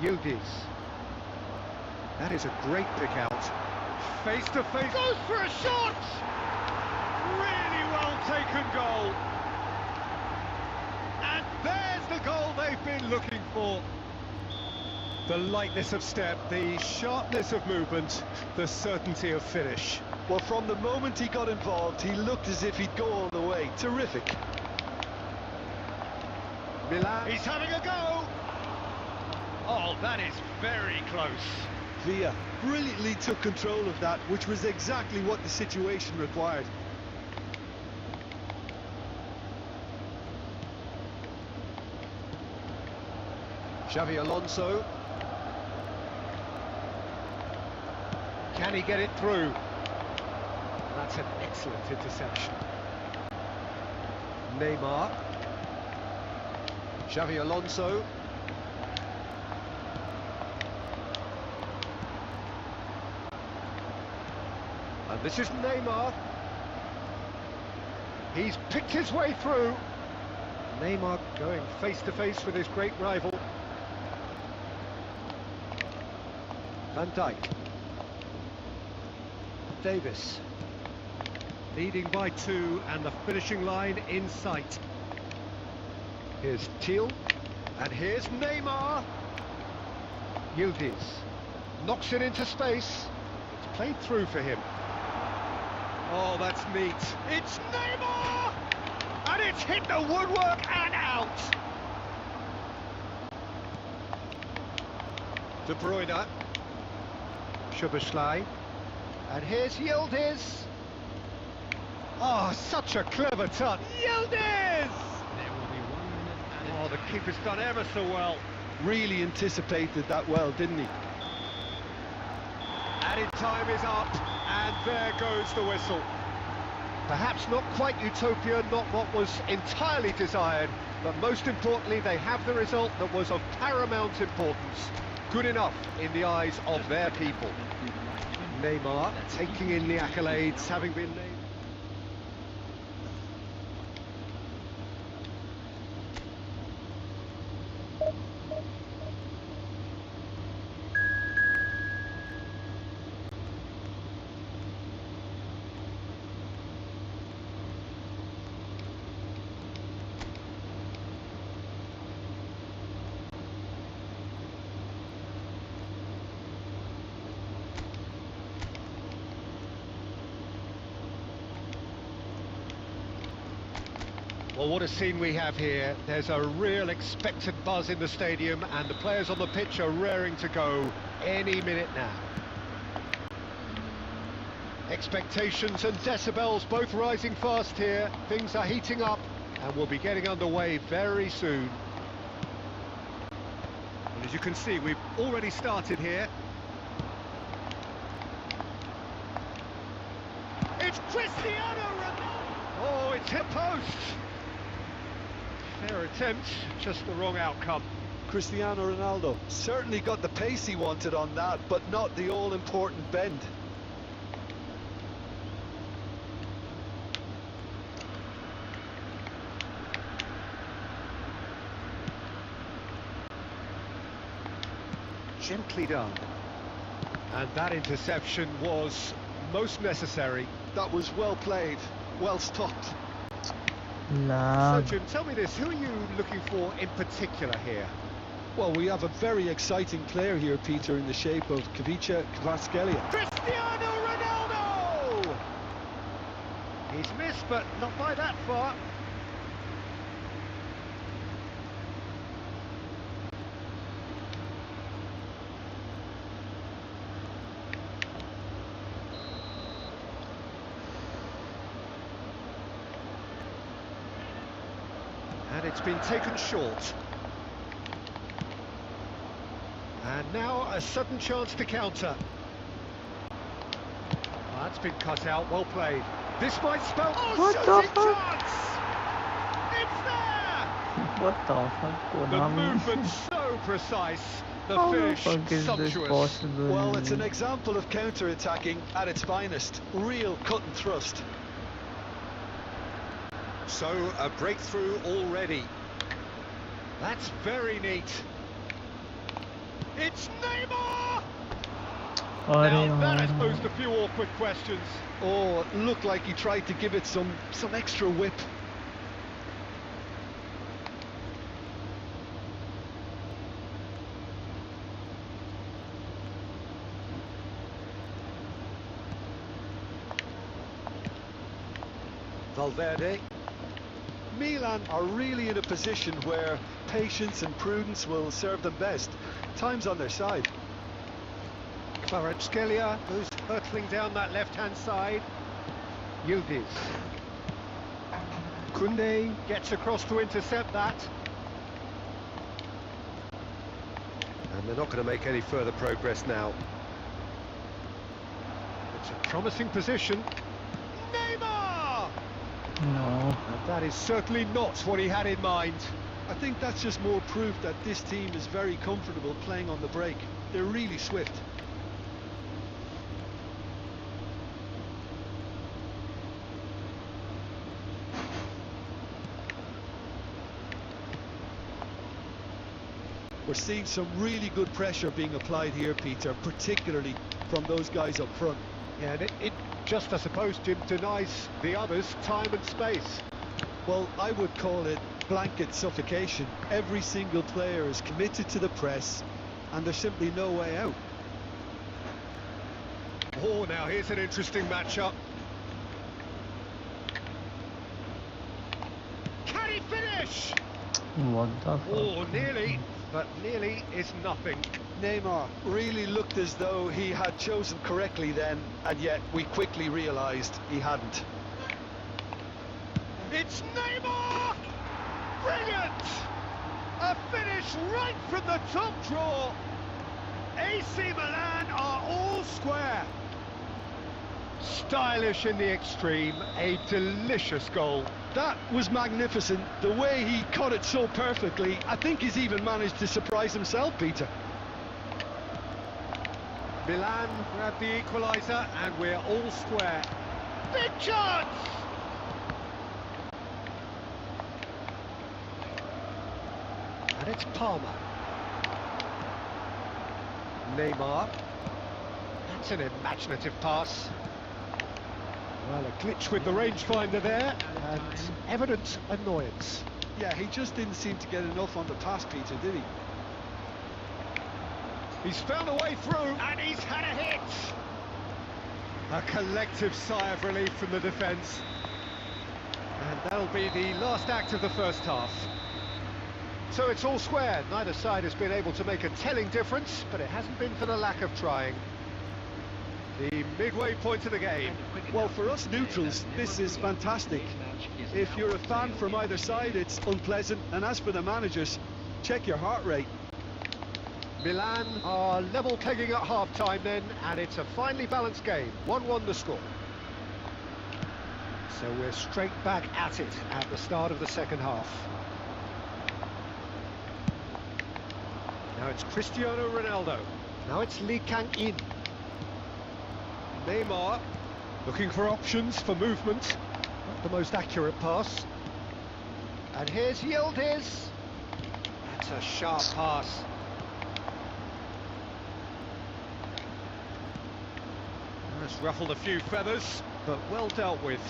Yildiz. That is a great pick out. Face to face. Goes for a shot! Really well taken goal. And there's the goal they've been looking for. The lightness of step, the sharpness of movement, the certainty of finish. Well, from the moment he got involved, he looked as if he'd go all the way. Terrific. Milan. He's having a go. Oh, that is very close. Villa brilliantly took control of that, which was exactly what the situation required. Xavi Alonso. Can he get it through? That's an excellent interception. Neymar. Xavi Alonso. And this is Neymar. He's picked his way through. Neymar going face to face with his great rival. Van Dijk. Davis. Leading by 2 and the finishing line in sight. Here's Thiel. And here's Neymar. Yildiz. Knocks it into space. It's played through for him. Oh, that's neat. It's Neymar! And it's hit the woodwork and out! De Bruyne. Szoboszlai. And here's Yildiz. Oh, such a clever touch. Yildiz! Oh, the keeper's done ever so well. Really anticipated that well, didn't he? Added time is up, and there goes the whistle. Perhaps not quite utopia, not what was entirely desired, but most importantly, they have the result that was of paramount importance. Good enough in the eyes of their people. Neymar taking in the accolades, having been named. Well, what a scene we have here. There's a real expectant buzz in the stadium and the players on the pitch are raring to go any minute now. Expectations and decibels both rising fast here. Things are heating up and we'll be getting underway very soon. And as you can see, we've already started here. It's Cristiano Ronaldo! Oh, it's hit post! Fair attempt, just the wrong outcome. Cristiano Ronaldo certainly got the pace he wanted on that, but not the all-important bend. Gently done. And that interception was most necessary. That was well played, well stopped. So Jim, tell me this, who are you looking for in particular here? Well, we have a very exciting player here, Peter, in the shape of Kvicha Kvaratskhelia. Cristiano Ronaldo! He's missed, but not by that far. it's been taken short. And now a sudden chance to counter. Oh, that's been cut out, well played. This might spell... What the shooting fuck? chance! It's there! What the fuck, The Konami? movement's so precise, the How the finish fuck is this sumptuous. possible? Well, it's an example of counter-attacking at its finest. Real cut and thrust. So, a breakthrough already. That's very neat. It's Neymar! Now that has posed a few awkward questions. Oh, it looked like he tried to give it some extra whip. Valverde. Milan are really in a position where patience and prudence will serve them best. Time's on their side. Kvaratskhelia, who's hurtling down that left-hand side. Yildiz. Koundé gets across to intercept that. And they're not going to make any further progress now. It's a promising position. Neymar! No. And that is certainly not what he had in mind. I think that's just more proof that this team is very comfortable playing on the break. They're really swift. We're seeing some really good pressure being applied here, Peter, particularly from those guys up front. Yeah, and it just, I suppose, Jim, denies the others time and space. Well, I would call it blanket suffocation. Every single player is committed to the press, and there's simply no way out. Oh, now here's an interesting matchup. Can he finish? What the fuck? Oh, nearly, but nearly is nothing. Neymar really looked as though he had chosen correctly then, and yet we quickly realised he hadn't. It's Neymar! Brilliant! A finish right from the top draw. AC Milan are all square. Stylish in the extreme, a delicious goal. That was magnificent. The way he cut it so perfectly, I think he's even managed to surprise himself, Peter. Milan grab the equaliser and we're all square. Big chance! And it's Palmer. Neymar. That's an imaginative pass. Well, a glitch with the rangefinder there, and evident annoyance. Yeah, he just didn't seem to get enough on the pass, Peter, did he? He's found a way through, and he's had a hit! A collective sigh of relief from the defence. And that'll be the last act of the first half. So it's all square. Neither side has been able to make a telling difference, but it hasn't been for the lack of trying. The midway point of the game. Well, for us neutrals, this is fantastic. If you're a fan from either side, it's unpleasant. And as for the managers, check your heart rate. Milan are level pegging at half-time then, and it's a finely balanced game. 1-1 the score. So we're straight back at it at the start of the second half. Now it's Cristiano Ronaldo. Now it's Lee Kang-in. Neymar looking for options for movement. Not the most accurate pass. And here's Yildiz. That's a sharp pass. That's ruffled a few feathers, but well dealt with.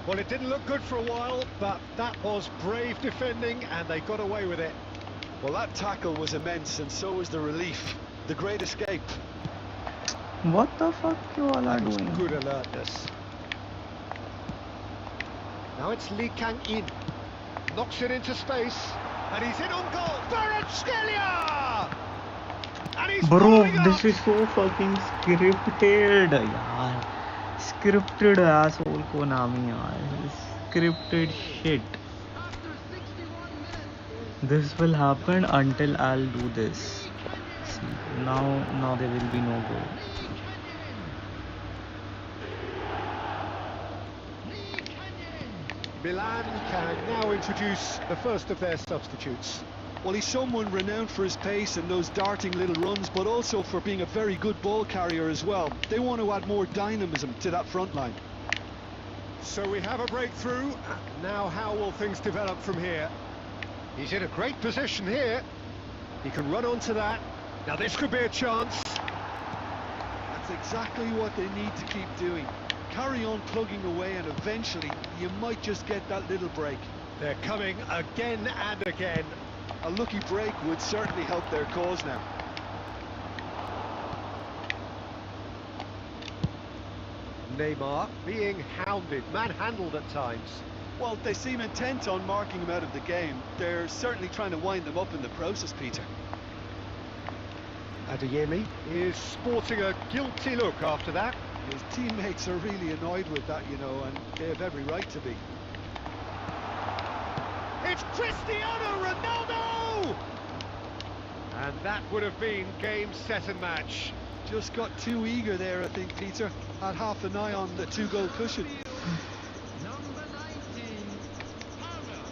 Well, it didn't look good for a while, but that was brave defending, and they got away with it. Well, that tackle was immense, and so was the relief. The great escape. What the fuck you all are That was doing? good alertness. Now it's Lee Kang-in. Knocks it into space, and he's in on goal. Kvaratskhelia! And he's Bro, following up. this is so fucking scripted, yaar. Scripted asshole Konami, yaar. This is scripted shit. After 61 minutes, This will happen until I'll do this. See, now there will be no goal. Milan can now introduce the first of their substitutes. Well, he's someone renowned for his pace and those darting little runs, but also for being a very good ball carrier as well. They want to add more dynamism to that front line. So we have a breakthrough. Now how will things develop from here? He's in a great position here. He can run onto that. Now this could be a chance. That's exactly what they need to keep doing. Carry on plugging away, and eventually you might just get that little break. They're coming again and again. A lucky break would certainly help their cause now. Neymar being hounded, manhandled at times. Well, they seem intent on marking him out of the game. They're certainly trying to wind them up in the process, Peter. Adeyemi is sporting a guilty look after that. His teammates are really annoyed with that, you know, and they have every right to be. It's Cristiano Ronaldo! And that would have been game, set and match. Just got too eager there, I think, Peter. Had half an eye on the two-goal cushion. number 19, Palmer.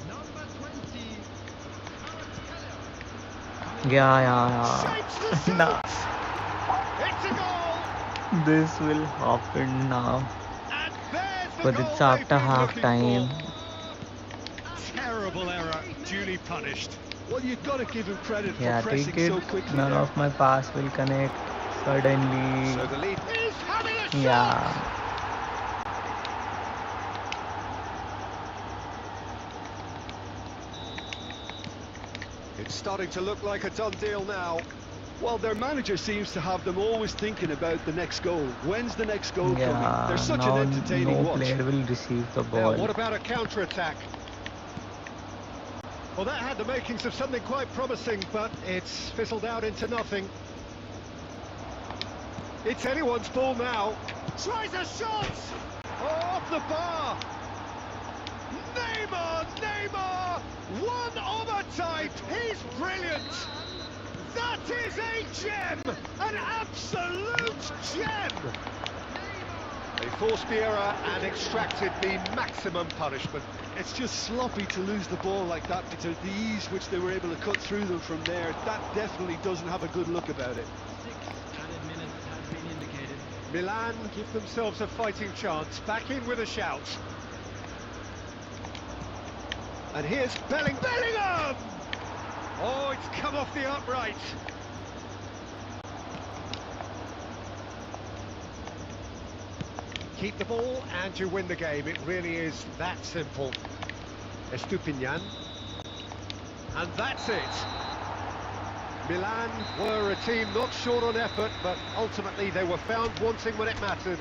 Number 20, Kvaratskhelia. Yeah. Shapes the Nah. shot! It's a goal! This will happen now. And there's the But goal it's they've after been half looking time. for. Terrible error, duly punished. Well, you've got to give him credit for Yeah, pressing take it. so quickly None there. of my pass will connect suddenly. So the lead is having a shot! Yeah. It's starting to look like a done deal now. Well, their manager seems to have them always thinking about the next goal. When's the next goal coming? Yeah. They're such Now an entertaining no watch. player will receive the Now, ball. what about a counter-attack? Well, that had the makings of something quite promising, but it's fizzled out into nothing. It's anyone's ball now. Tries a shot! Oh, off the bar! Neymar! One of a type! He's brilliant! That is a gem! An absolute gem! They forced the error and extracted the maximum punishment. It's just sloppy to lose the ball like that, Peter. The ease which they were able to cut through them from there, that definitely doesn't have a good look about it. 6 added minutes have been indicated. Milan give themselves a fighting chance, back in with a shout. And here's Bellingham! Oh, it's come off the upright. Keep the ball and you win the game. It really is that simple. Estupinian. And that's it. Milan were a team not short on effort, but ultimately they were found wanting when it mattered.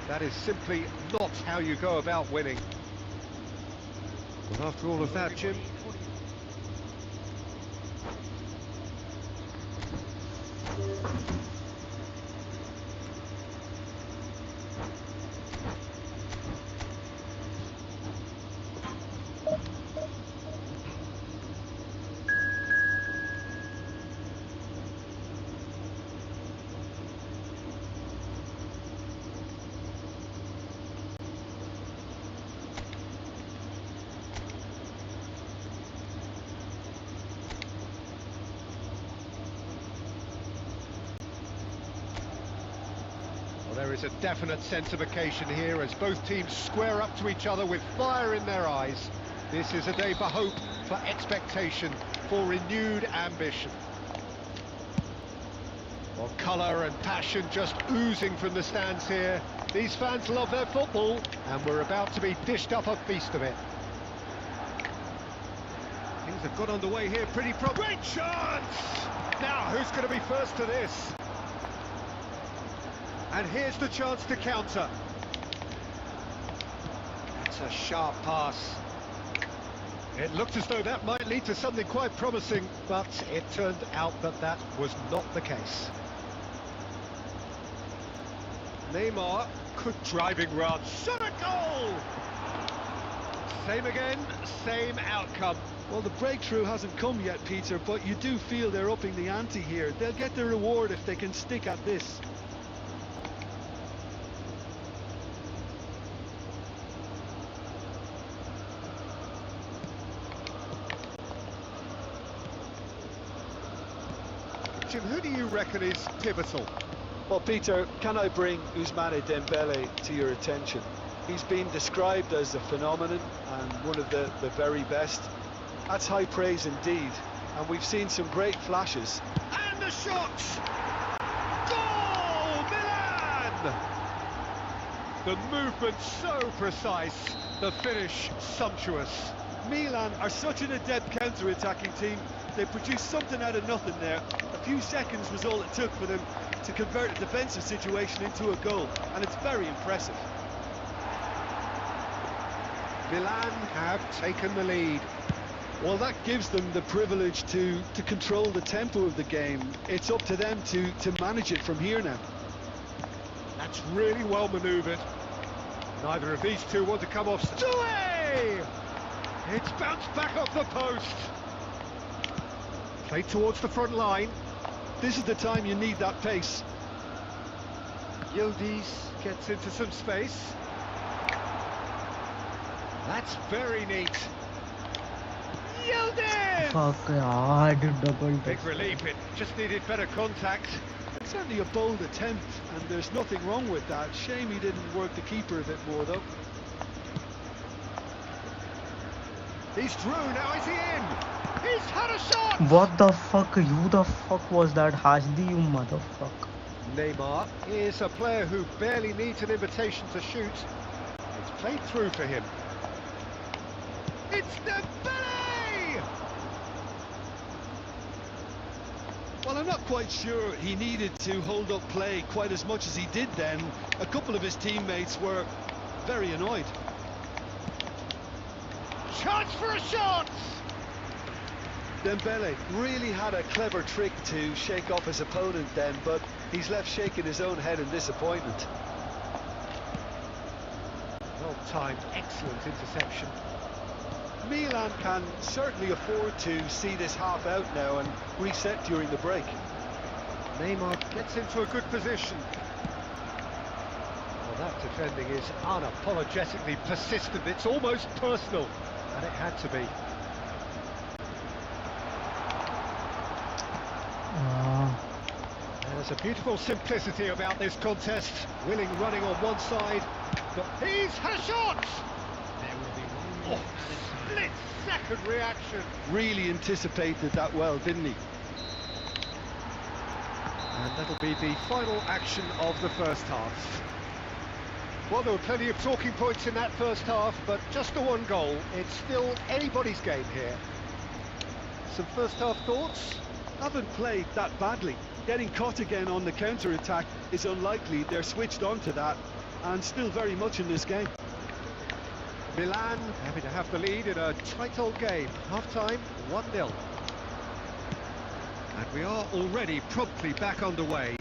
That is simply not how you go about winning. But after all of that, Jim, there is a definite sense of occasion here as both teams square up to each other with fire in their eyes. This is a day for hope, for expectation, for renewed ambition. Well, colour and passion just oozing from the stands here. These fans love their football, and we're about to be dished up a feast of it. Things have got underway here pretty Great chance! Now, who's going to be first to this? And here's the chance to counter. That's a sharp pass. It looked as though that might lead to something quite promising, but it turned out that that was not the case. Neymar, good driving run, shot a goal! Same again, same outcome. Well, the breakthrough hasn't come yet, Peter, but you do feel they're upping the ante here. They'll get their reward if they can stick at this. Jim, who do you reckon is pivotal? Well, Peter, can I bring Ousmane Dembele to your attention? He's been described as a phenomenon and one of the very best. That's high praise indeed, and we've seen some great flashes. And the shot! Goal! Milan! The movement so precise, the finish sumptuous. Milan are such an adept counter-attacking team. They produced something out of nothing there. A few seconds was all it took for them to convert a defensive situation into a goal, and it's very impressive. Milan have taken the lead. Well, that gives them the privilege to control the tempo of the game. It's up to them to manage it from here now. That's really well manoeuvred. Neither of these two want to come off. Away! It's bounced back off the post. Played towards the front line. This is the time you need that pace. Yildiz gets into some space. That's very neat. Yildiz! Fuck, I did double Big touch. relief, it just needed better contact. It's certainly a bold attempt, and there's nothing wrong with that. Shame he didn't work the keeper a bit more, though. He's through, now is he in? He's had a shot! What the fuck? You the fuck was that, Hashdi, you motherfucker? Neymar is a player who barely needs an invitation to shoot. It's played through for him. It's Dembele! Well, I'm not quite sure he needed to hold up play quite as much as he did then. A couple of his teammates were very annoyed. Chance for a shot! Dembele really had a clever trick to shake off his opponent then, but he's left shaking his own head in disappointment. Well-timed, excellent interception. Milan can certainly afford to see this half out now and reset during the break. Neymar gets into a good position. Well, that defending is unapologetically persistent. It's almost personal, and it had to be. There's a beautiful simplicity about this contest. Willing running on one side, but he's had a shot! There will be one more Split-second reaction. Really anticipated that well, didn't he? And that'll be the final action of the first half. Well, there were plenty of talking points in that first half, but just the one goal. It's still anybody's game here. Some first half thoughts? Haven't played that badly. Getting caught again on the counter-attack is unlikely. They're switched on to that and still very much in this game. Milan happy to have the lead in a tight old game. Half-time, 1-0. And we are already promptly back underway.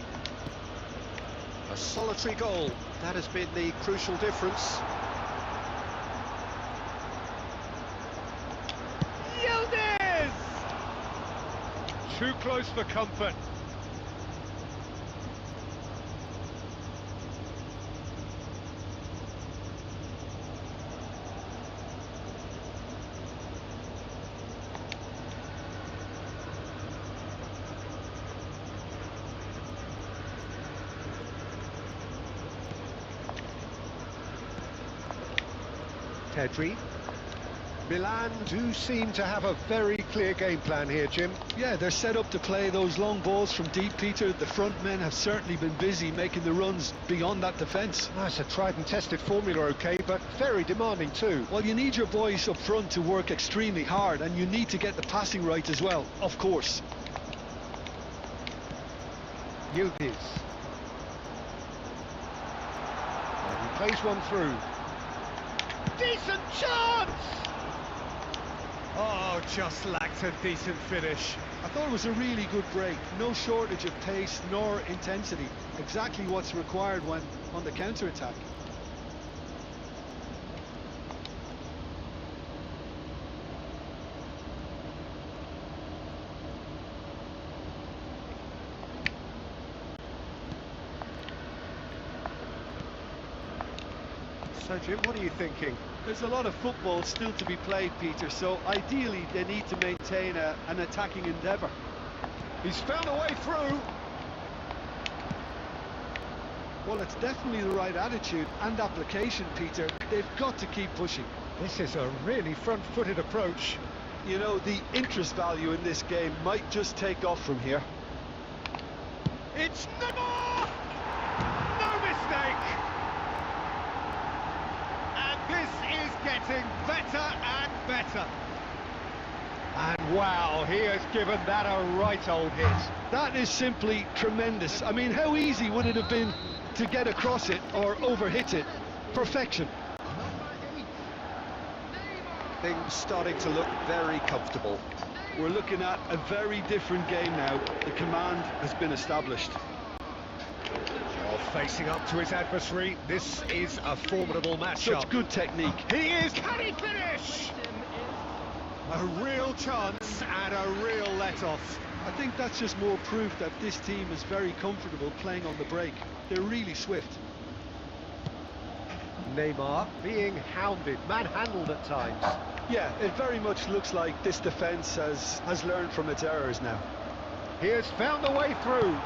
A solitary goal. That has been the crucial difference. Yildiz! Too close for comfort. Pedri. Milan do seem to have a very clear game plan here, Jim. Yeah, they're set up to play those long balls from deep, Peter. The front men have certainly been busy making the runs beyond that defence. That's a tried and tested formula, okay, but very demanding too. Well, you need your boys up front to work extremely hard, and you need to get the passing right as well, of course. Yildiz. And he plays one through. Decent chance! Oh, just lacked a decent finish. I thought it was a really good break. No shortage of pace nor intensity. Exactly what's required when on the counter-attack. So, Jim, what are you thinking? There's a lot of football still to be played, Peter, so ideally they need to maintain an attacking endeavour. He's found a way through. Well, it's definitely the right attitude and application, Peter. They've got to keep pushing. This is a really front-footed approach. You know, the interest value in this game might just take off from here. It's Neymar! No mistake! And this is getting better and better. And wow, he has given that a right old hit. That is simply tremendous. I mean, how easy would it have been to get across it or over-hit it? Perfection. Things starting to look very comfortable. We're looking at a very different game now. The command has been established. Well, facing up to his adversary, this is a formidable matchup. Such good technique. He is, can he finish? A real chance and a real let-off. I think that's just more proof that this team is very comfortable playing on the break. They're really swift. Neymar being hounded, manhandled at times. Yeah, it very much looks like this defence has learned from its errors now. He has found a way through.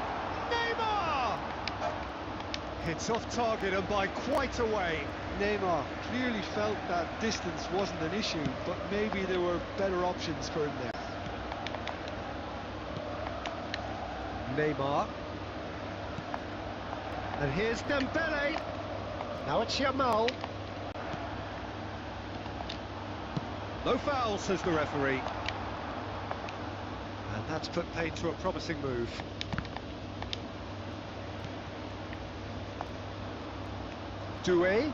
Neymar! Hits off target and by quite a way. Neymar clearly felt that distance wasn't an issue, but maybe there were better options for him there. Neymar. And here's Dembele. Now it's Yamal. No foul, says the referee. And that's put paid to a promising move. Doué.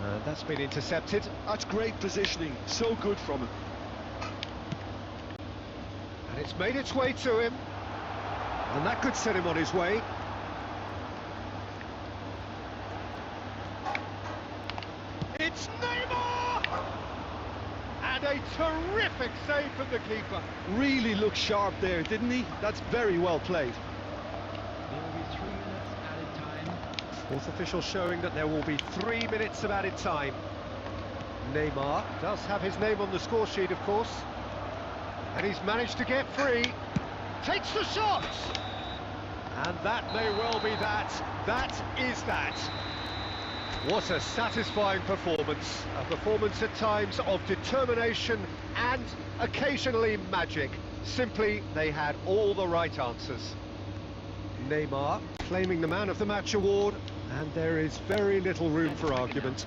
And that's been intercepted. That's great positioning, so good from him. And it's made its way to him. And that could set him on his way. It's Neymar! And a terrific save from the keeper. Really looked sharp there, didn't he? That's very well played. There will be 3 minutes added time. Fourth official showing that there will be 3 minutes of added time. Neymar does have his name on the score sheet, of course. And he's managed to get free. Takes the shot! And that may well be that. That is that. What a satisfying performance. A performance at times of determination and occasionally magic. Simply, they had all the right answers. Neymar claiming the Man of the Match award, and there is very little room for argument.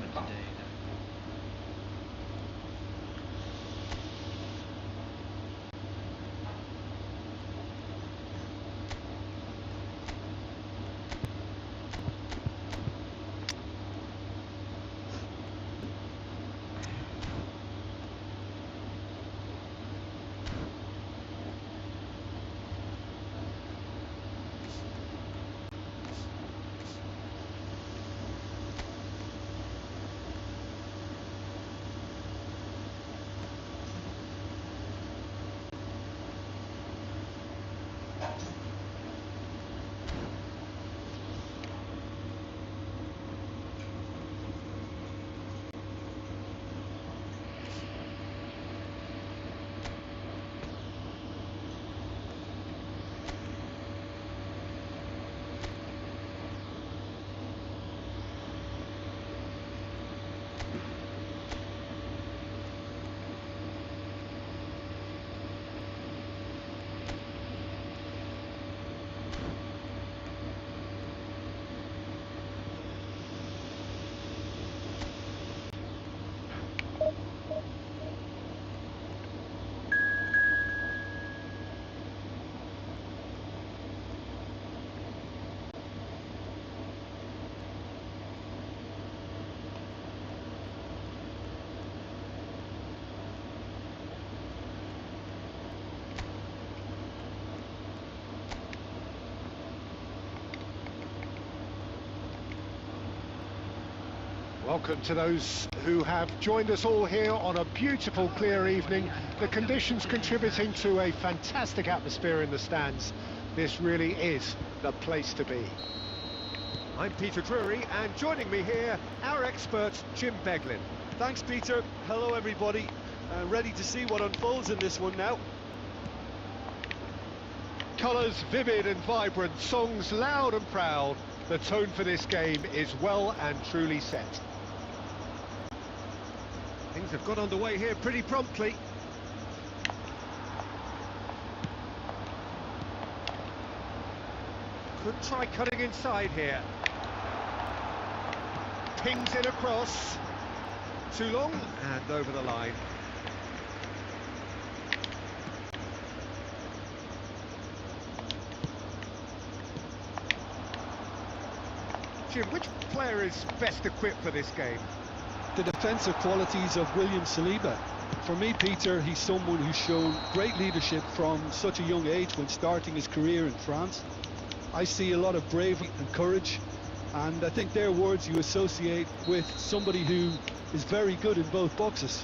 Welcome to those who have joined us all here on a beautiful, clear evening. The conditions contributing to a fantastic atmosphere in the stands. This really is the place to be. I'm Peter Drury, and joining me here, our expert, Jim Beglin. Thanks, Peter. Hello, everybody. Ready to see what unfolds in this one now. Colours vivid and vibrant, songs loud and proud. The tone for this game is well and truly set. Things have got underway here pretty promptly. Could try cutting inside here. Pings it across. Too long and over the line. Jim, which player is best equipped for this game? The defensive qualities of William Saliba. For me, Peter, he's someone who's shown great leadership from such a young age when starting his career in France. I see a lot of bravery and courage, and I think they're words you associate with somebody who is very good in both boxes.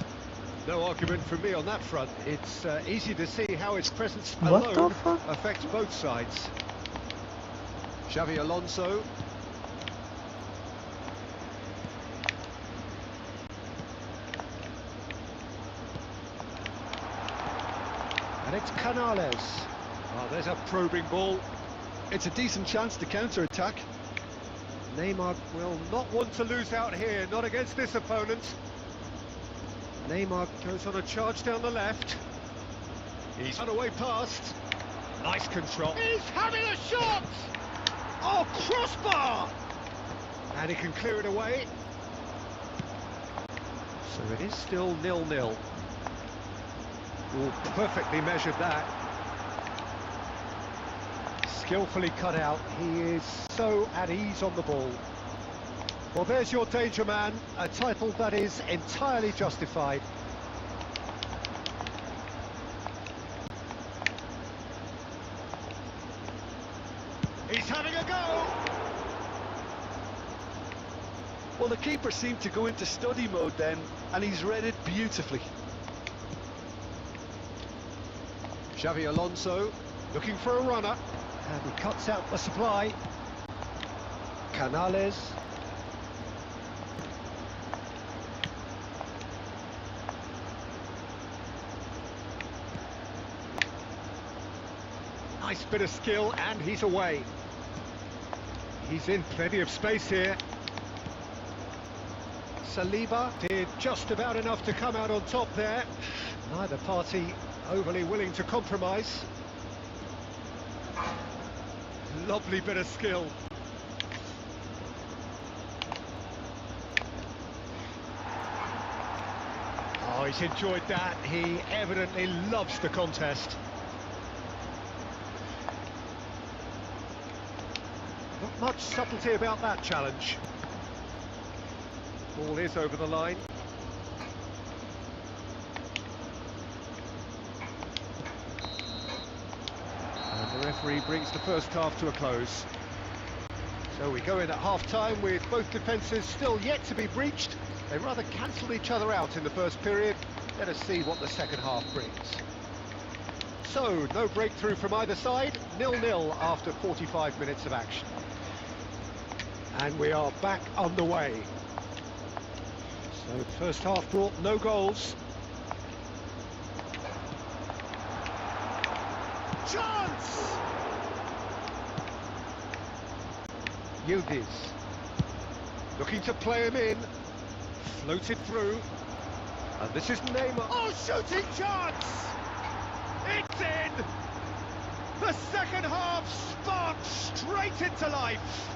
No argument from me on that front. It's easy to see how his presence What the alone fuck? affects both sides. Xavi Alonso. And it's Canales. Oh, there's a probing ball. It's a decent chance to counter-attack. Neymar will not want to lose out here, not against this opponent. Neymar goes on a charge down the left. He's run away past. Nice control. He's having a shot! Oh, crossbar! And he can clear it away. So it is still 0-0. Oh, perfectly measured that. Skillfully cut out. He is so at ease on the ball. Well, there's your danger man, a title that is entirely justified. He's having a go! Well, the keeper seemed to go into study mode then, and he's read it beautifully. Xavi Alonso looking for a runner, and he cuts out the supply. Canales. Nice bit of skill, and he's away. He's in plenty of space here. Saliba did just about enough to come out on top there. Neither party overly willing to compromise. Lovely bit of skill. Oh, he's enjoyed that. He evidently loves the contest. Not much subtlety about that challenge. Ball is over the line. And the referee brings the first half to a close. So we go in at half-time with both defences still yet to be breached. They rather cancelled each other out in the first period. Let us see what the second half brings. So, no breakthrough from either side. 0-0 after 45 minutes of action. And we are back underway. So the first half brought no goals. Chance! Yildiz looking to play him in. Floated through. And this is Neymar. Oh, shooting chance! It's in! The second half sparked straight into life.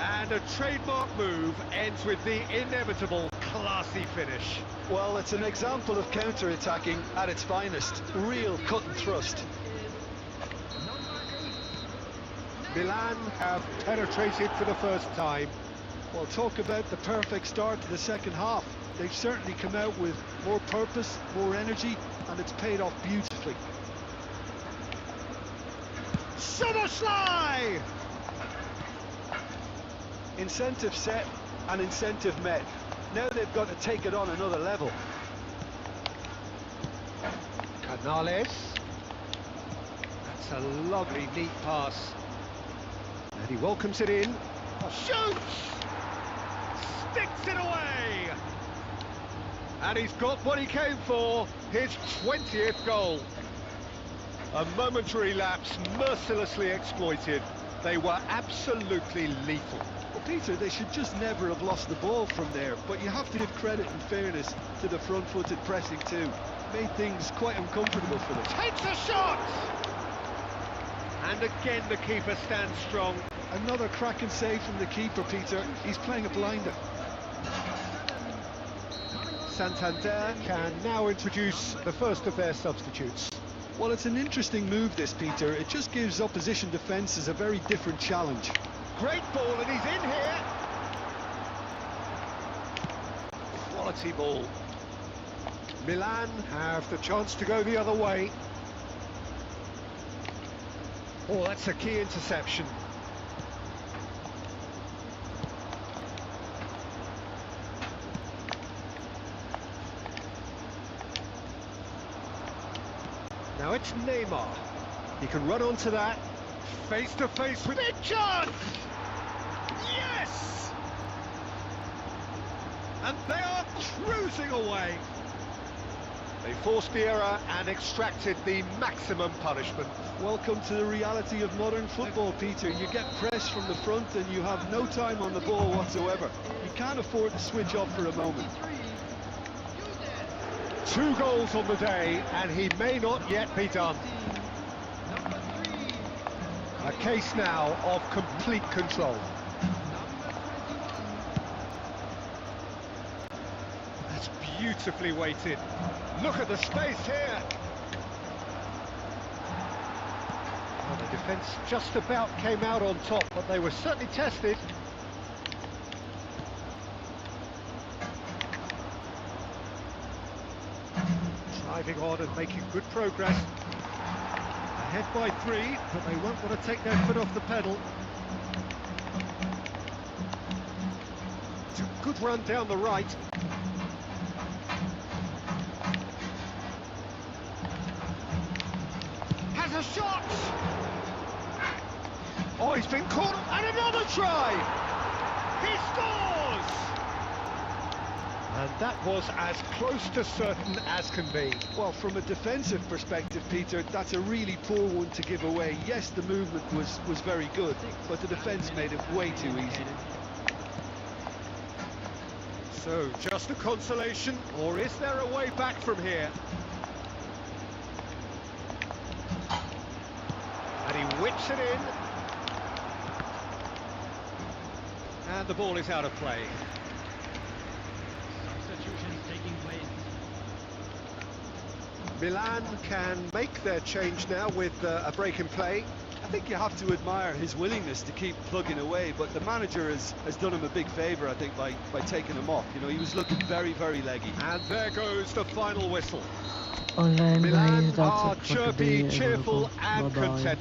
And a trademark move ends with the inevitable classy finish. Well, it's an example of counter-attacking at its finest. Real cut and thrust. Milan have penetrated for the first time. Well, talk about the perfect start to the second half. They've certainly come out with more purpose, more energy, and it's paid off beautifully. Soboslai! Incentive set and incentive met. Now they've got to take it on another level. Canales. That's a lovely, neat pass. And he welcomes it in. Shoots! Sticks it away! And he's got what he came for, his 20th goal. A momentary lapse mercilessly exploited. They were absolutely lethal. Well, Peter, they should just never have lost the ball from there, but you have to give credit and fairness to the front-footed pressing too. Made things quite uncomfortable for them. Takes a shot! And again the keeper stands strong. Another cracking save from the keeper, Peter. He's playing a blinder. Santander can now introduce the first of their substitutes. Well, it's an interesting move, this, Peter. It just gives opposition defences a very different challenge. Great ball, and he's in here. Quality ball. Milan have the chance to go the other way. Oh, that's a key interception. Now it's Neymar. He can run onto that. Face to face with big chance! Yes! And they are cruising away. They forced the error and extracted the maximum punishment. Welcome to the reality of modern football, Peter. You get pressed from the front and you have no time on the ball whatsoever. You can't afford to switch off for a moment. 2 goals on the day, and he may not yet be done. A case now of complete control. That's beautifully weighted. Look at the space here. Well, the defence just about came out on top, but they were certainly tested. Driving on and making good progress. Ahead by 3, but they won't want to take their foot off the pedal. It's a good run down the right. Has a shot! Oh, he's been caught, and another try! He scores! And that was as close to certain as can be. Well, from a defensive perspective, Peter, that's a really poor one to give away. Yes, the movement was very good, but the defence made it way too easy. So, just a consolation, or is there a way back from here? And he whips it in. And the ball is out of play. Substitutions taking place. Milan can make their change now with a break in play. I think you have to admire his willingness to keep plugging away, but the manager has done him a big favour, I think, by taking him off. You know, he was looking very, very leggy. And there goes the final whistle. Alright Milan guys, are that's it for chirpy, today. cheerful and Bye-bye. content.